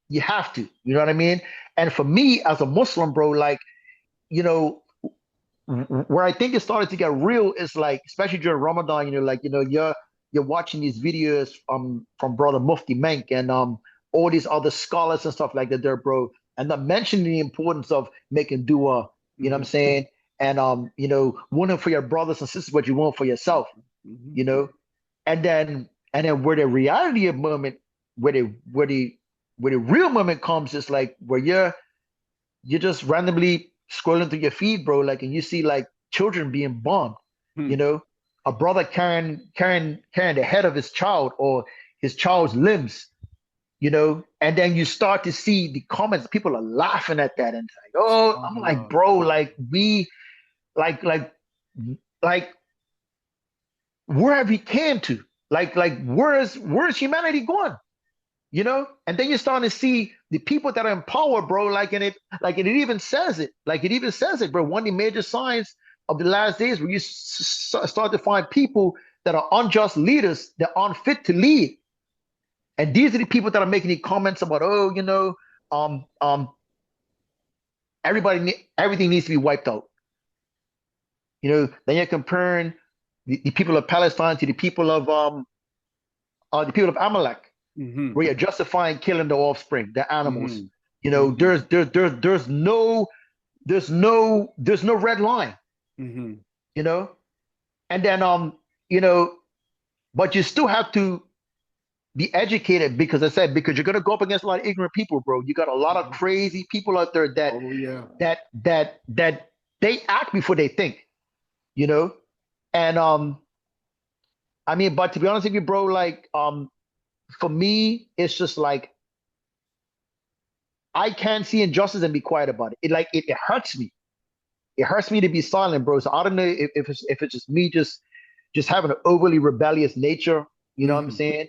You have to. You know what I mean? And for me as a Muslim, bro, like, you know, where I think it started to get real is like, especially during Ramadan, like, you're watching these videos from brother Mufti Menk and all these other scholars and stuff like that there, bro. And not mentioning the importance of making dua, you know what I'm Hmm. saying? And wanting for your brothers and sisters what you want for yourself, Hmm. you know? And then where the reality of moment, where the real moment comes is like where you're just randomly scrolling through your feed, bro, like, and you see like children being bombed, you know, a brother carrying the head of his child or his child's limbs, and then you start to see the comments. People are laughing at that, and like, oh, I'm like, SubhanAllah. bro, like we, like, like, where have we came to? Like, where's humanity going? And then you're starting to see the people that are in power, bro, like it even says it, bro. One of the major signs of the last days where you start to find people that are unjust leaders that aren't fit to lead. And these are the people that are making the comments about, oh, um um everything needs to be wiped out. Then you're comparing the people of Palestine to the people of Amalek, Mm-hmm. where you're justifying killing the offspring, the animals. Mm-hmm. You know, Mm-hmm. there's no red line, Mm-hmm. you know? And then you know, but you still have to be educated because I said, because you're gonna go up against a lot of ignorant people, bro. You got a lot of Mm-hmm. crazy people out there Oh yeah. that they act before they think, you know? And I mean, but to be honest with you, bro, like for me, it's just like I can't see injustice and be quiet about it. It hurts me. It hurts me to be silent, bro. So I don't know if it's just me just having an overly rebellious nature, you know what I'm Mm-hmm. saying?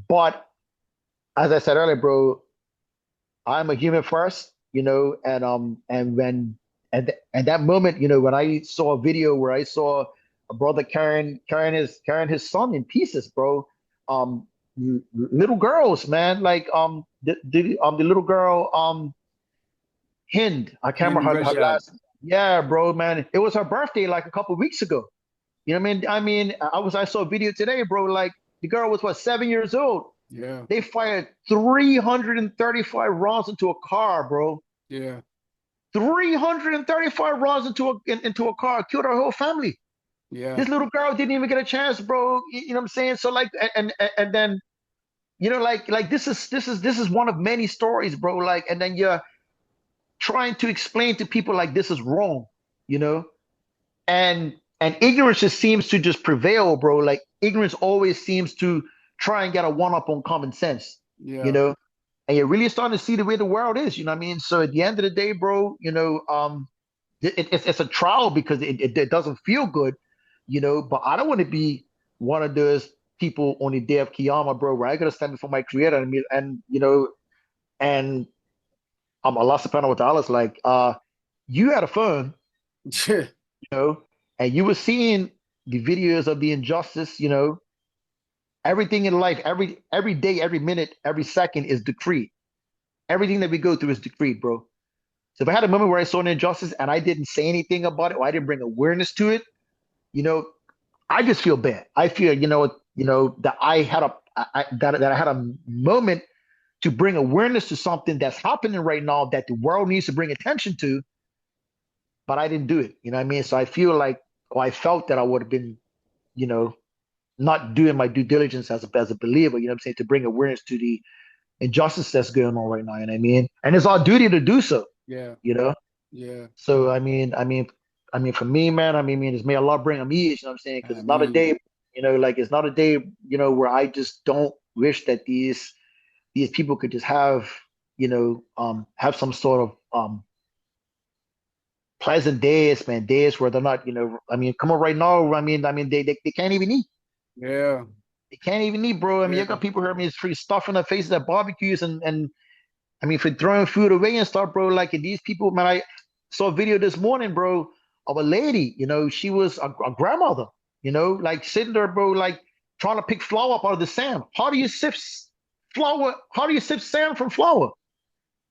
But as I said earlier, bro, I'm a human first, you know, and when and that moment, you know, when I saw a video where I saw a brother carrying his son in pieces, bro. Little girls, man, like the little girl Hind, I can't And remember her Rajab. last. Yeah, bro, man, it was her birthday like a couple of weeks ago. You know what I mean? I saw a video today, bro. Like the girl was what 7 years old. Yeah. They fired 335 rounds into a car, bro. Yeah. 335 rounds into a car, killed her whole family. Yeah. This little girl didn't even get a chance, bro. You know what I'm saying? So like, and then you know, like this is one of many stories, bro. Like, and then you're trying to explain to people like this is wrong, you know, and ignorance just seems to just prevail, bro. Like ignorance always seems to try and get a one up on common sense, you Yeah. know. And you're really starting to see the way the world is, you know what I mean? So at the end of the day, bro, you know, it's a trial because it doesn't feel good, you know. But I don't want to be one of those people on the day of Kiyama, bro, where I gotta stand before my creator and you know, and Allah subhanahu wa ta'ala is like, you had a phone, you know, and you were seeing the videos of the injustice, you know, everything in life, every day, every minute, every second is decreed. Everything that we go through is decreed, bro. So if I had a moment where I saw an injustice and I didn't say anything about it or I didn't bring awareness to it, you know, I just feel bad. I feel, that that I had a moment to bring awareness to something that's happening right now that the world needs to bring attention to, but I didn't do it. You know what I mean? So I feel like, or I felt that I would have been, you know, not doing my due diligence as a believer. You know what I'm saying? To bring awareness to the injustice that's going on right now. You know what I mean? And it's our duty to do so. Yeah. You know? Yeah. So for me, man, it's may Allah bring them ease, you know what I'm saying? Because I it's not a mean, day, like it's not a day, where I just don't wish that these people could just have some sort of pleasant days, man, days where they're not, come on right now, they can't even eat. yeah. They can't even eat, bro. I mean, you Yeah. got people here, it's free stuff in their faces at barbecues and for throwing food away and stuff, bro. Like and these people, man, I saw a video this morning, bro, of a lady. She was a grandmother. Like sitting there, bro, like trying to pick flour up out of the sand. How do you sift flour? How do you sift sand from flour?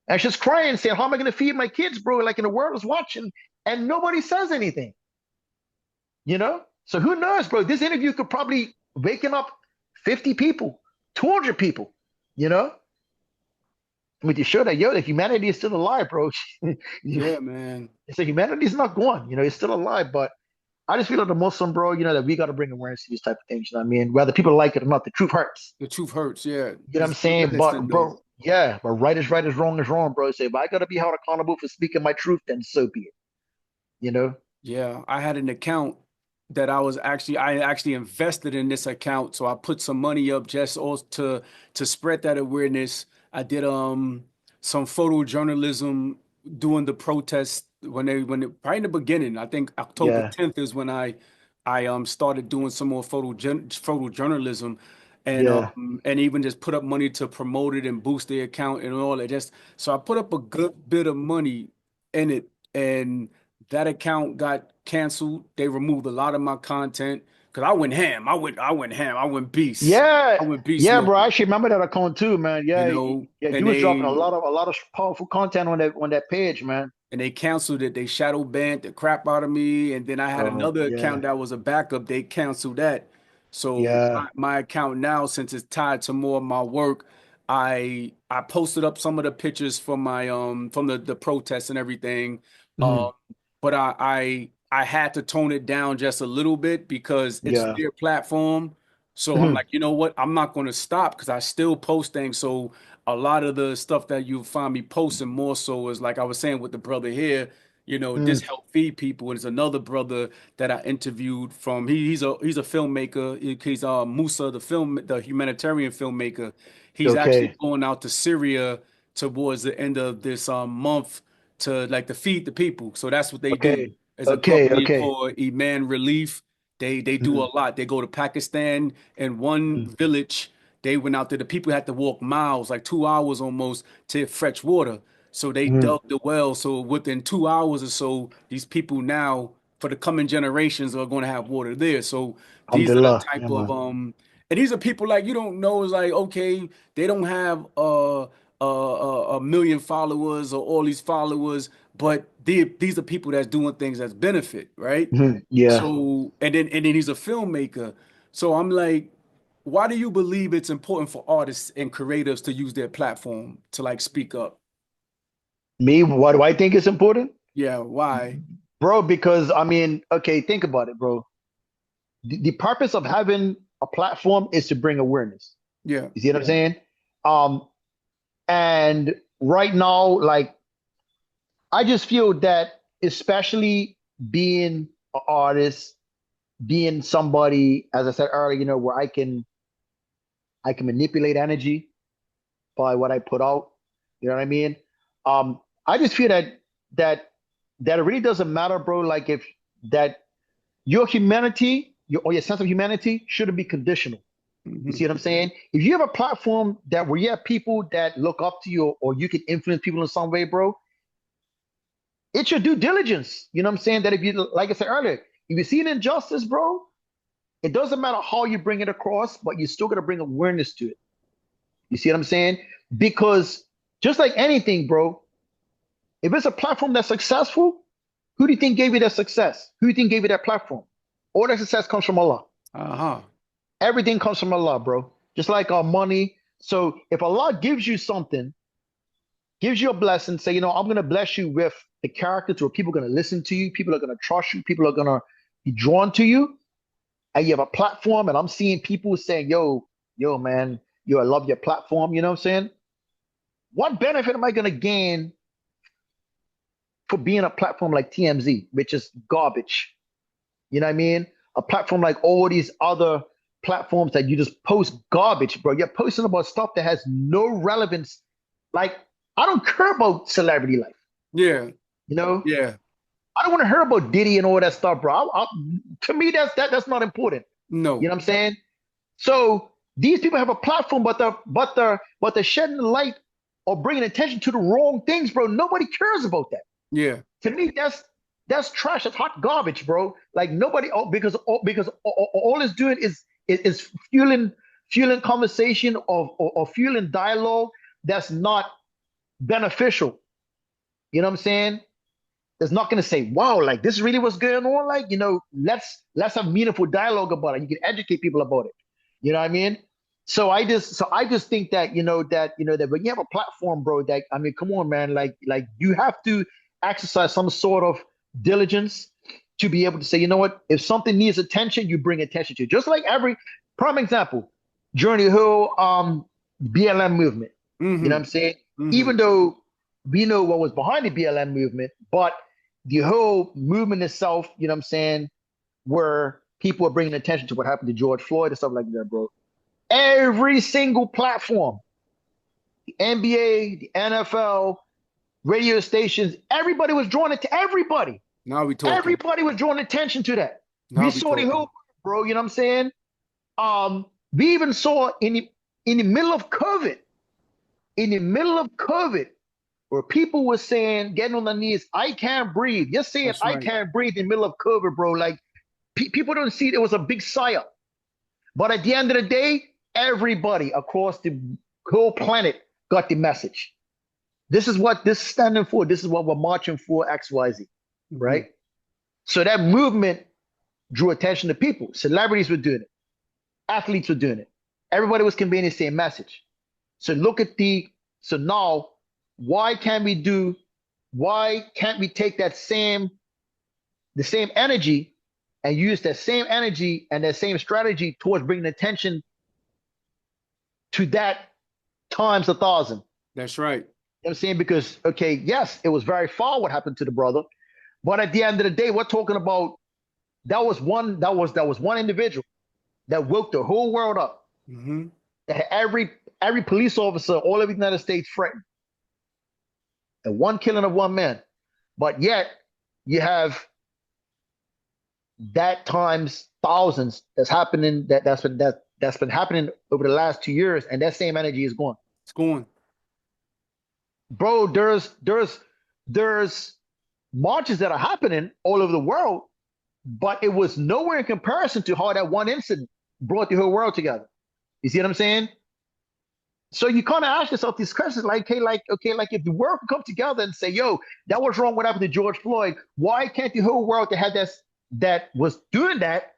And she's crying, saying, "How am I going to feed my kids, bro?" Like, and the world is watching, and nobody says anything. So who knows, bro? This interview could probably waken up 50 people, 200 people. You know. To show that the humanity is still alive, bro. Yeah, man. So humanity's not gone. It's still alive. But I just feel like the Muslim, bro. That we got to bring awareness to these type of things. You know what I mean? Whether people like it or not, the truth hurts. The truth hurts. Yeah. You know what I'm It's saying? listen But though. bro, yeah. But right is wrong, bro. Say, if I got to be held accountable for speaking my truth, then so be it. You know? Yeah. I had an account that I actually invested in this account. So I put some money up just also to spread that awareness. I did some photojournalism doing the protests right in the beginning. I think October Yeah, 10th is when I started doing some more photojournalism yeah, and even just put up money to promote it and boost the account and all that. Just so I put up a good bit of money in it, and that account got canceled. They removed a lot of my content Cause I went ham. I went ham. I went beast. Yeah, I went beast yeah, bro. I mode. actually remember that account too, man. You Yeah, know, yeah. and You was dropping a lot of powerful content on that page, man. they canceled it. They shadow banned the crap out of me. And then I had Oh, another yeah, account that was a backup. They canceled that. So yeah. my account now, since it's tied to more of my work, I posted up some of the pictures from my from the protests and everything. Mhm. Um, but I had to tone it down just a little bit because it's Yeah. their platform. So I'm Mhm. like, you know what? I'm not going to stop because I still post things. So a lot of the stuff that you find me posting more so is like I was saying with the brother here, this Mhm. help feed people. And there's another brother that I interviewed from. He's a filmmaker. He's Musa, the humanitarian filmmaker. He's actually Okay. going out to Syria towards the end of this month to like to feed the people. So that's what they Okay. do. As a Okay. company Okay. called Iman Relief, they do Mhm. a lot. They go to Pakistan and one Mhm. village. They went out there. The people had to walk miles, like 2 hours almost, to fetch water. So they Mhm. dug the well. So within 2 hours or so, these people now, for the coming generations, are going to have water there. So these are the Alhamdulillah. type Yeah, of man. and these are people like you don't know. It's like okay, they don't have a million followers or all these followers, but these are people that's doing things that's benefit, right? Mhm. Yeah. So and then he's a filmmaker. So I'm like, why do you believe it's important for artists and creatives to use their platform to like speak up? Me, why do I think it's important? Yeah, why? Bro, because I mean, okay, think about it, bro. The purpose of having a platform is to bring awareness. Yeah. You see what I'm saying? Um, and right now, like I just feel that especially being an artist, being somebody, as I said earlier, where I can manipulate energy by what I put out. You know what I mean? I just feel that that it really doesn't matter, bro. Like if that your humanity, or your sense of humanity shouldn't be conditional. You Hmm. see what I'm saying? If you have a platform that where you have people that look up to you or you can influence people in some way, bro, it's your due diligence. You know what I'm saying? That if you, like I said earlier, if you see an injustice, bro, it doesn't matter how you bring it across, but you still got to bring awareness to it. You see what I'm saying? Because just like anything, bro, if it's a platform that's successful, who do you think gave you that success? Who do you think gave you that platform? All that success comes from Allah. Uh-huh. Everything comes from Allah, bro. Just like our money. So if Allah gives you something, gives you a blessing, say, I'm gonna bless you with the character to where people are gonna listen to you, people are gonna trust you, people are gonna be drawn to you, and you have a platform, and I'm seeing people saying, yo, man, I love your platform, you know what I'm saying? What benefit am I gonna gain for being a platform like TMZ, which is garbage? You know what I mean? A platform like all these other platforms that you just post garbage, bro. You're posting about stuff that has no relevance. Like, I don't care about celebrity life, Yeah. you know? Yeah. I don't want to hear about Diddy and all that stuff, bro. To me, that's not important. You No. know what I'm saying? So these people have a platform, but they're shedding the light or bringing attention to the wrong things, bro. Nobody cares about that. Yeah. To me, that's trash. That's hot garbage, bro. Like nobody, because all it's doing is fueling conversation or fueling dialogue that's not beneficial. You know what I'm saying? That's not going to say, "Wow, like this is really what's going on." Like let's have meaningful dialogue about it. You can educate people about it. You know what I mean? So I just think that that when you have a platform, bro, that I mean, come on, man, like you have to exercise some sort of diligence to be able to say, you know what, if something needs attention, you bring attention to it. Just like every prime example, during the whole BLM movement. You know what Hmm. I'm saying? Hmm. Even though we know what was behind the BLM movement, but the whole movement itself, you know what I'm saying, where people are bringing attention to what happened to George Floyd and stuff like that, bro. Every single platform, the NBA, the NFL, radio stations, everybody was drawing it to everybody. Now we talking. Everybody was drawing attention to that. Now We we saw the talking. whole, bro, you know what I'm saying? We even saw in the middle of COVID, in the middle of COVID, where people were saying, getting on their knees, I can't breathe. You're saying That's I right. can't breathe in the middle of COVID, bro. Like people don't see it was a big psyop. But at the end of the day, everybody across the whole planet got the message. This is what this is standing for. This is what we're marching for, XYZ, right? So that movement drew attention to people. Celebrities were doing it. Athletes were doing it. Everybody was conveying the same message. So so now, why can't we take the same energy and use that same energy and that same strategy towards bringing attention to that times 1,000? That's right. You know what I'm saying? Because, okay, yes, it was very foul what happened to the brother, but at the end of the day, we're talking about that was one individual that woke the whole world up. That had every police officer all over the United States threatened. And one killing of one man. But yet you have that times thousands that's happening that's been happening over the last 2 years, and that same energy is gone. It's going. Bro, there's marches that are happening all over the world, but it was nowhere in comparison to how that one incident brought the whole world together. You see what I'm saying? So you kind of ask yourself these questions like, hey, if the world could come together and say, yo, that was wrong what happened to George Floyd, why can't the whole world that had that was doing that,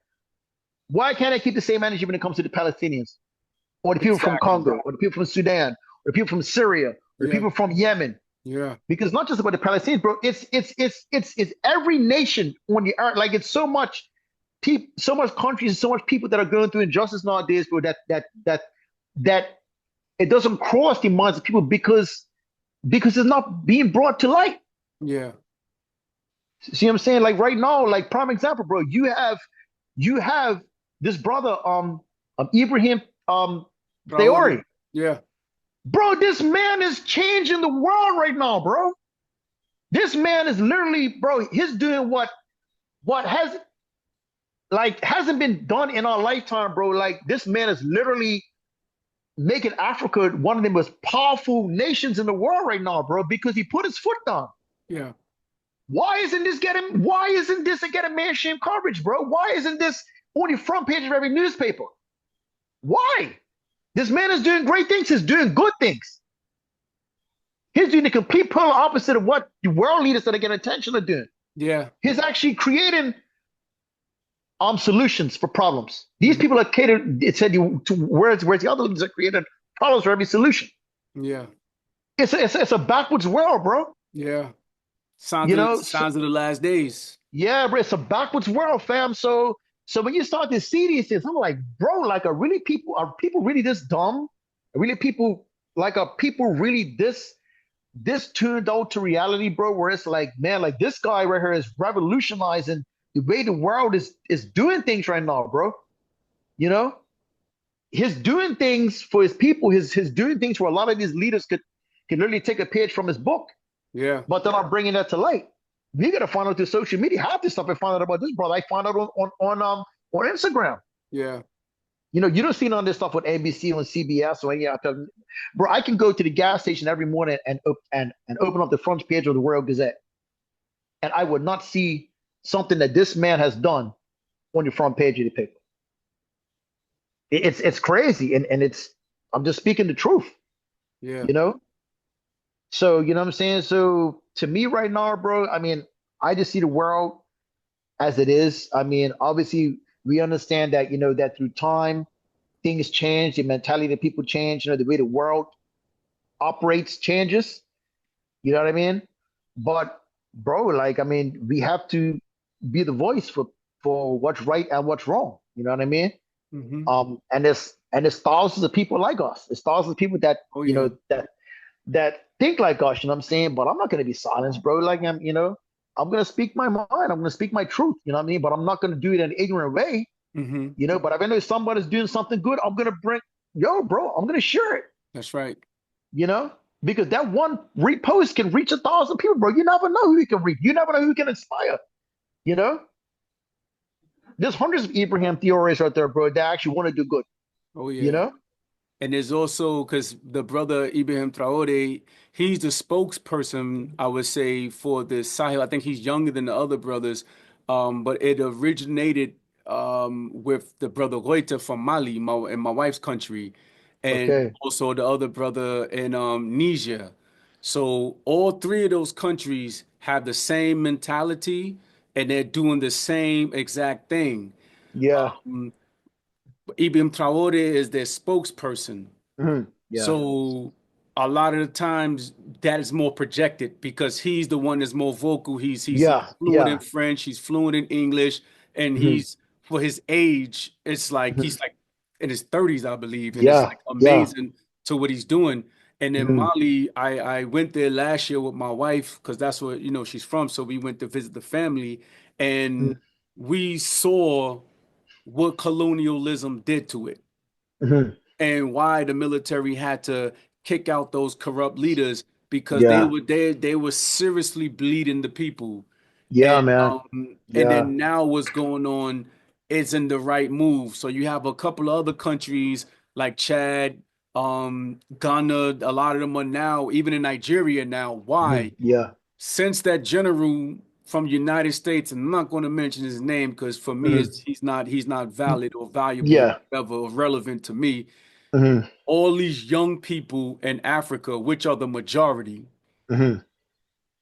why can't I keep the same energy when it comes to the Palestinians? Or the people from Congo, or the people from Sudan, or the people from Syria, or the people from Yemen? Yeah. Because not just about the Palestinians, bro, it's every nation on the earth. Like, it's so much countries, so much people that are going through injustice nowadays, bro, that it doesn't cross the minds of people because it's not being brought to light. Yeah. See what I'm saying? Like right now, like prime example, bro, you have this brother, Ibrahim Traore. Yeah. Bro, this man is changing the world right now, bro. This man is literally, bro, he's doing what hasn't been done in our lifetime, bro. Like, this man is literally making Africa one of the most powerful nations in the world right now, bro, because he put his foot down. Yeah. Why isn't this getting mainstream coverage, bro? Why isn't this on the front page of every newspaper? Why? This man is doing great things. He's doing good things. He's doing the complete polar opposite of what the world leaders that are getting attention are doing. Yeah. He's actually creating solutions for problems. These people are catered, it said, to whereas the other leaders are created problems for every solution. Yeah. It's a backwards world, bro. Yeah. Signs of the last days. Yeah, bro, it's a backwards world, fam. So when you start to see these things, I'm like, bro, like, are people really this dumb? Are people really this tuned out to reality, bro? Where it's like, man, like, this guy right here is revolutionizing the way the world is doing things right now, bro. You know, he's doing things for his people. He's doing things where a lot of these leaders can literally take a page from his book. Yeah. But they're not bringing that to light. We gotta find out through social media. Half the stuff I found out about this brother, I found out on Instagram. Yeah. You know, you don't see none of this stuff on ABC, on CBS, or any other. Bro, I can go to the gas station every morning and open up the front page of the World Gazette, and I would not see something that this man has done on the front page of the paper. It's crazy, and I'm just speaking the truth. Yeah. You know? So, you know what I'm saying? So to me right now, bro, I mean, I just see the world as it is. I mean, obviously we understand that, you know, that through time, things change, the mentality of people change, you know, the way the world operates changes. You know what I mean? But bro, like, I mean, we have to be the voice for what's right and what's wrong. You know what I mean? And there's thousands of people like us. There's thousands of people that you know that think like us. You know what I'm saying? But I'm not gonna be silenced, bro. Like, I'm gonna speak my mind. I'm gonna speak my truth. You know what I mean? But I'm not gonna do it in an ignorant way. You know. But if I know somebody's doing something good, I'm gonna I'm gonna share it. That's right. You know, because that one repost can reach 1,000 people, bro. You never know who you can reach. You never know who you can inspire. You know, there's hundreds of Ibrahim Traores out there, bro, that actually want to do good. Oh yeah. You know. And there's also, because the brother Ibrahim Traore, he's the spokesperson, I would say, for the Sahel. I think he's younger than the other brothers, but it originated with the brother Goita from Mali, in my wife's country, and Okay. also the other brother in Niger. So all three of those countries have the same mentality, and they're doing the same exact thing. Yeah. Ibn Traore is their spokesperson. Yeah. So a lot of the times that is more projected because he's the one that's more vocal. He's Yeah. fluent in Yeah. French, he's fluent in English, and hmm he's for his age, it's like he's like in his 30s, I believe, and it's Yeah. like Yeah. amazing to what he's doing. And then hmm Mali, I went there last year with my wife because that's where she's from. So we went to visit the family, and we saw what colonialism did to it hmm and why the military had to kick out those corrupt leaders because Yeah. they were seriously bleeding the people. Yeah, man. And Yeah. then now what's going on isn't the right move. So you have a couple of other countries like Chad, Ghana, a lot of them are now, even in Nigeria now. Why? Yeah. Since that general from United States, and I'm not going to mention his name because for me hmm it's, he's not valid or valuable or Yeah. whatever or relevant to me. hmm All these young people in Africa, which are the majority, hmm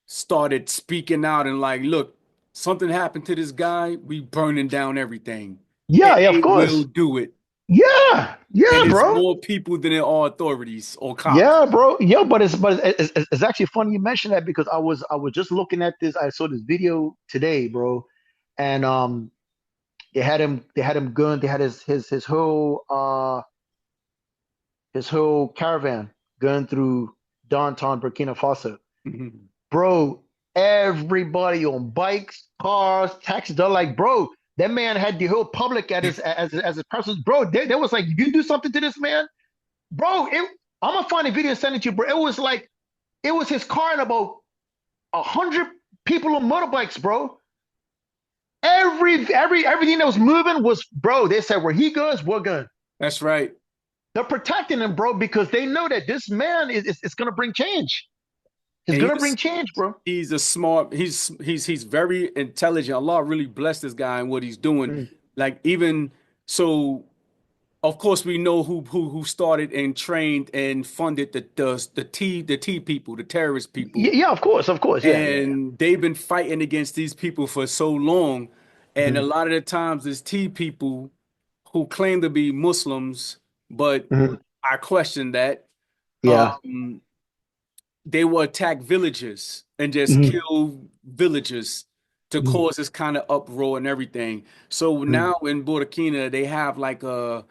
started speaking out and like, look, something happened to this guy, we burning down everything. And Yeah. Yeah. Of they will course. do it. Yeah. And Yeah, it's bro. more people than there are authorities or cops. Yeah, bro. Yeah, but it's actually funny you mentioned that because I was just looking at this. I saw this video today, bro, and they had him going. They had his whole caravan going through downtown Burkina Faso. Mhm. Bro, everybody on bikes, cars, taxis. They're like, bro, that man had the whole public at his as his person. Bro, they was like, you do something to this man, bro. I'm gonna find a video and send it to you, bro. It was like it was his car and about 100 people on motorbikes, bro. Everything that was moving was, bro. They said where he goes, we're going. That's right. They're protecting him, bro, because they know that this man is gonna bring change. He's And gonna bring change, bro. he's a smart, he's very intelligent. Allah really blessed this guy and what he's doing. Mm. Like even so, of course, we know who started and trained and funded the T people, the terrorist people, Yeah, of course, yeah, yeah, yeah. and they've been fighting against these people for so long. And a hmm lot of the times, there's T people who claim to be Muslims, but hmm I question that. Yeah. Um, they will attack villages and just hmm kill villagers to hmm cause this kind of uproar and everything. So hmm now in Burkina, they have like a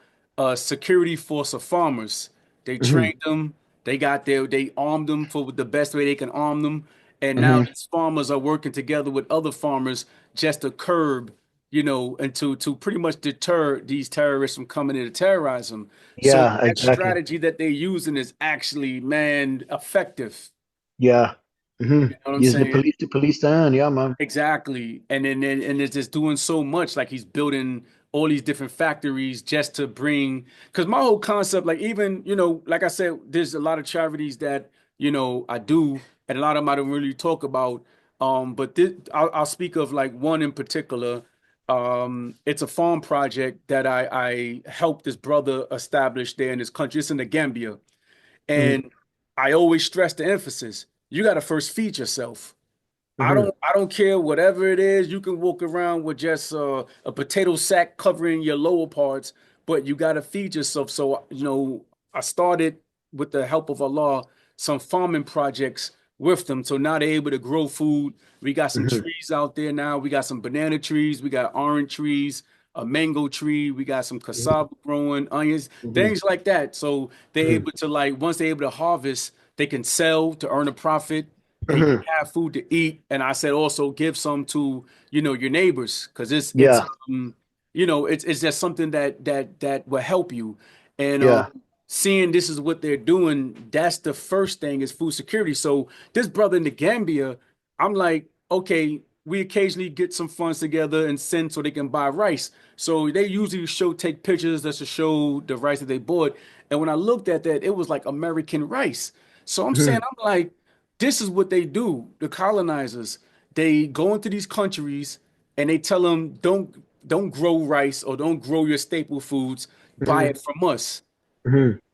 security force of farmers. They hmm trained them. They armed them for the best way they can arm them. And now hmm these farmers are working together with other farmers just to curb, and to pretty much deter these terrorists from coming in to terrorize them. So Yeah, that exactly. strategy that they're using is actually, man, effective. Yeah. You know what I'm Using the saying? police to police down. Yeah, man. Exactly. And it's just doing so much. Like he's building all these different factories just to bring, because my whole concept, like even, like I said, there's a lot of charities that, I do, and a lot of them I don't really talk about. But I'll speak of like one in particular. It's a farm project that I helped this brother establish there in this country. It's in the Gambia. hmm And I always stress the emphasis. You got to first feed yourself. I hmm don't I don't care whatever it is. You can walk around with just a potato sack covering your lower parts, but you got to feed yourself. So, I started with the help of Allah some farming projects with them. So now they're able to grow food. We got some hmm trees out there now. We got some banana trees, we got orange trees, a mango tree, we got some cassava growing, onions, hmm things like that. So they're hmm able to like once they're able to harvest, they can sell to earn a profit. They hmm have food to eat, and I said also give some to your neighbors because Yeah. it's just something that will help you. And Yeah. seeing this is what they're doing, that's the first thing is food security. So this brother in the Gambia, I'm like, okay, we occasionally get some funds together and send so they can buy rice. So they usually take pictures that's to show the rice that they bought. And when I looked at that, it was like American rice. So I'm saying, hmm I'm like, this is what they do, the colonizers. They go into these countries and they tell them, don't. don't grow rice or don't grow your staple foods. Buy it from us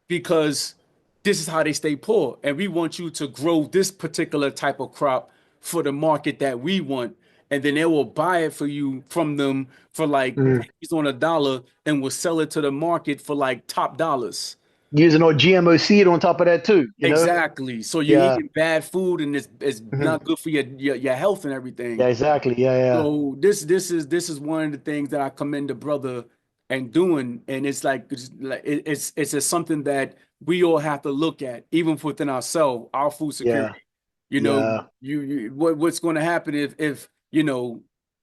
because this is how they stay poor. And we want you to grow this particular type of crop for the market that we want. And then they will buy it for you from them for like pennies on a dollar and will sell it to the market for like top dollars. Using all GMO seed on top of that too, you know? Exactly. So you're Yeah. eating bad food and it's not good for your health and Yeah, everything. exactly. Yeah, yeah. So this is one of the things that I commend the brother and doing, and it's just something that we all have to look at, even within ourselves, our food Yeah. security. You know, Yeah. what's going to happen if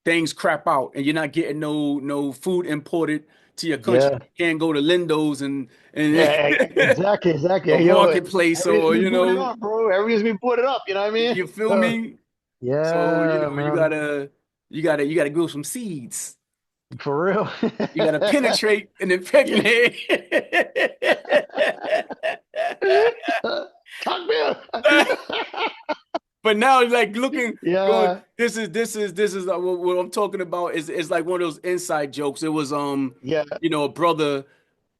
things crap out and you're not getting no food imported to your country. Yeah. You can't go to Lindo's and Yeah, exactly, exactly. or Hey, yo, marketplace everything's or been putting up, bro. Everything's been putting up, you know what I mean? you feel So, me? So yeah, you man. gotta grow some seeds. For real. You gotta penetrate and Yeah. impregnate. Talk Bill. But now, like going, Yeah. this is what I'm talking about. Is like one of those inside jokes. It was Yeah. a brother.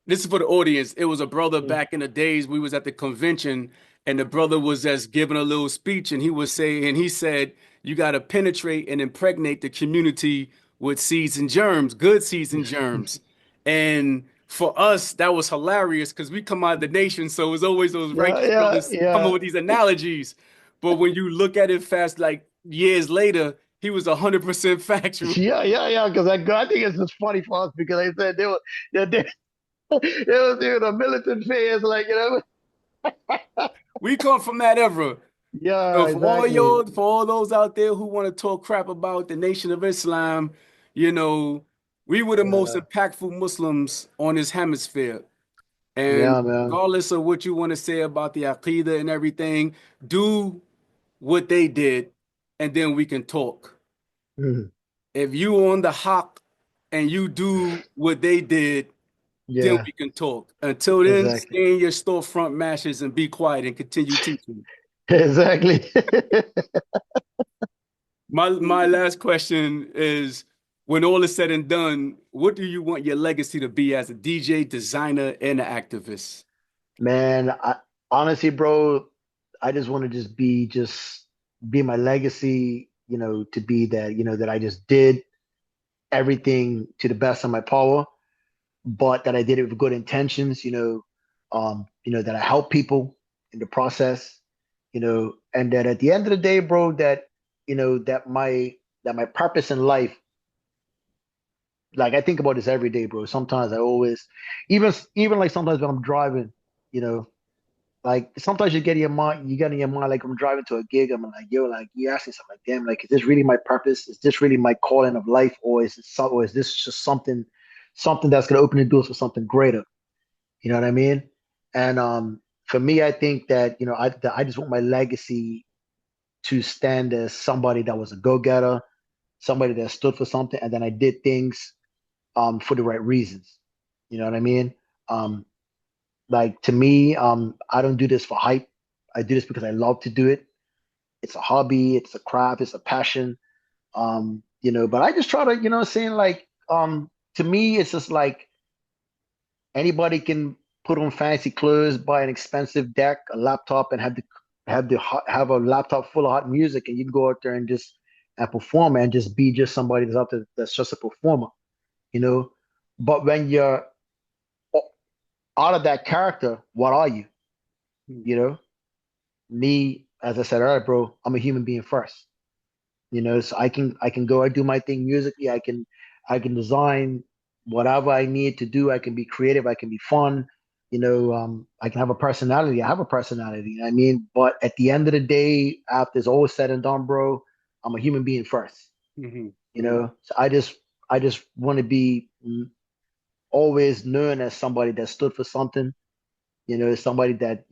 This is for the audience. It was a brother back in the days. We was at the convention, and the brother was just giving a little speech, and he said, "You got to penetrate and impregnate the community with seeds and germs, good seeds and germs." And for us, that was hilarious because we come out of the nation, so it's always those Yeah, righteous yeah, brothers coming yeah. with these analogies. But when you look at it fast, like years later, he was 100% factual. Yeah, yeah, yeah. Because I think it's just funny for us because they said they was doing a militant phase, like, you know. We come from that era. Yeah, So exactly. for all those out there who want to talk crap about the Nation of Islam, you know, we were the most Yeah, impactful Muslims on this hemisphere. And yeah, man. regardless of what you want to say about the Aqidah and everything, do what they did, and then we can talk. Mhm. If you on the hawk and you do what they did, then Yeah, we can talk. Until then, exactly. stay in your storefront mashes and be quiet and continue teaching. Exactly. My last question is, when all is said and done, what do you want your legacy to be as a DJ, designer, and an activist? Man, honestly, bro, I just want to just be my legacy, to be that, that I just did everything to the best of my power, but that I did it with good intentions, that I help people in the process, and that at the end of the day, bro, that that my purpose in life, like I think about this every day, bro. Sometimes I always, even like sometimes when I'm driving, you know, like sometimes you get in your mind, like I'm driving to a gig, I'm like, yo, like you ask yourself, like, damn, like is this really my purpose? Is this really my calling of life, or is this just something that's gonna open the doors for something greater? You know what I mean? And for me, I think that I just want my legacy to stand as somebody that was a go-getter, somebody that stood for something, and then I did things for the right reasons. You know what I mean? Um, like to me, I don't do this for hype. I do this because I love to do it. It's a hobby, it's a craft, it's a passion. But I just try to, saying like, to me, it's just like anybody can put on fancy clothes, buy an expensive deck, a laptop, and have a laptop full of hot music, and you can go out there and just and perform and just be just somebody that's out there that's just a performer, you know. But when you're out of that character, what are you? You know, me, as I said earlier, bro, I'm a human being first. So I can go and do my thing musically. I can design whatever I need to do. I can be creative. I can be fun. I can have a personality. I have a personality. You know what I mean, but at the end of the day, after it's all said and done, bro, I'm a human being first. Mhm. So I just want to be always known as somebody that stood for something, somebody that,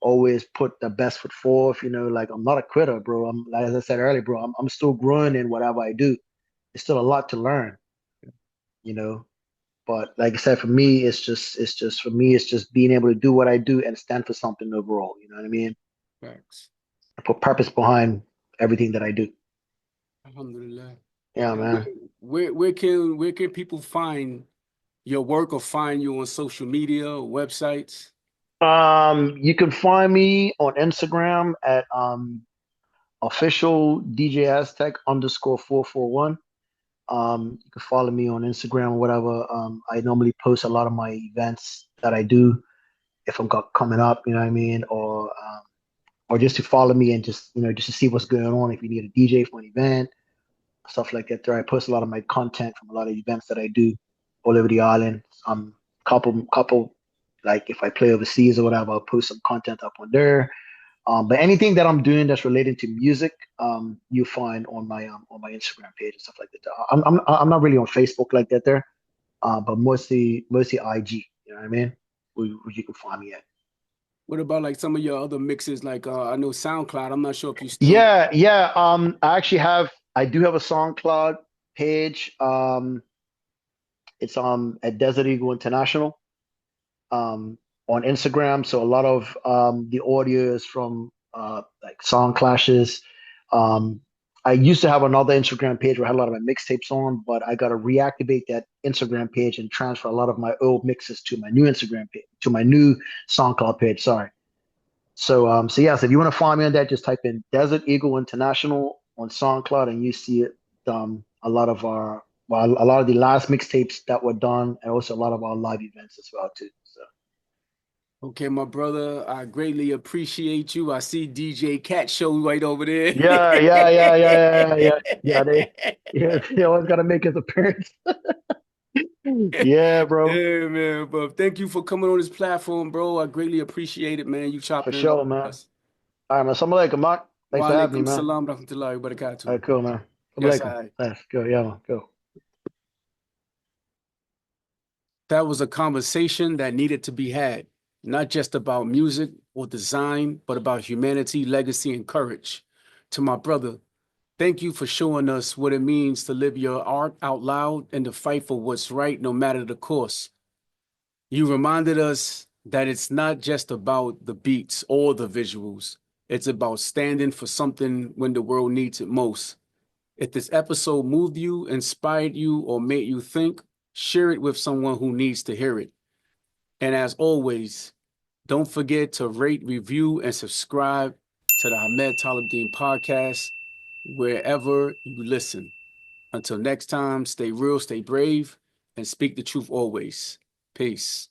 always put the best foot forth, like I'm not a quitter, bro. I'm, like, as I said earlier, bro, I'm still growing in whatever I do. It's still a lot to learn, you know. But like I said, for me, it's just being able to do what I do and stand for something overall. You know what I mean? Facts. I put purpose behind everything that I do. Alhamdulillah. Yeah, And man. where can people find your work or find you on social media or websites? You can find me on Instagram at official DJ Aztec _441. You can follow me on Instagram or whatever. I normally post a lot of my events that I do if I'm coming up, you know what I mean, or just to follow me and just just to see what's going on. If you need a DJ for an event, stuff like that. There, I post a lot of my content from a lot of events that I do all over the island. Couple like if I play overseas or whatever, I'll post some content up on there. But anything that I'm doing that's related to music, you find on my Instagram page and stuff like that. I'm not really on Facebook like that there, but mostly IG. You know what I mean? Where you can find me at. What about like some of your other mixes? Like I know SoundCloud. I'm not sure if you still. Yeah. I do have a SoundCloud page. It's at Desert Eagle International. On Instagram. So a lot of the audio is from like song clashes. I used to have another Instagram page where I had a lot of my mixtapes on, but I got to reactivate that Instagram page and transfer a lot of my old mixes to my new Instagram page, to my new SoundCloud page. Sorry. So yes, if you want to find me on that, just type in Desert Eagle International on SoundCloud, and you see it. A lot of a lot of the last mixtapes that were done, and also a lot of our live events as well too. So. Okay, my brother, I greatly appreciate you. I see DJ Cat Show right over there. Yeah. They always gotta make his appearance. Yeah, bro. Yeah, man. But thank you for coming on this platform, bro. I greatly appreciate it, man. You For chopping it up sure, with man. us. All right, man. Assalamu alaikum, Mark. Thanks Wa for having me, alaikum man. salam rahmatullahi wa All barakatuh. right, cool, man. Yes, Assalamu alaikum. I. Let's go. Yeah, man. Go. That was a conversation that needed to be had, not just about music or design, but about humanity, legacy, and courage. To my brother, thank you for showing us what it means to live your art out loud and to fight for what's right, no matter the cost. You reminded us that it's not just about the beats or the visuals. It's about standing for something when the world needs it most. If this episode moved you, inspired you, or made you think, share it with someone who needs to hear it. And as always, don't forget to rate, review, and subscribe to the HAMMAD ṭAALIB-DIN podcast wherever you listen. Until next time, stay real, stay brave, and speak the truth always. Peace.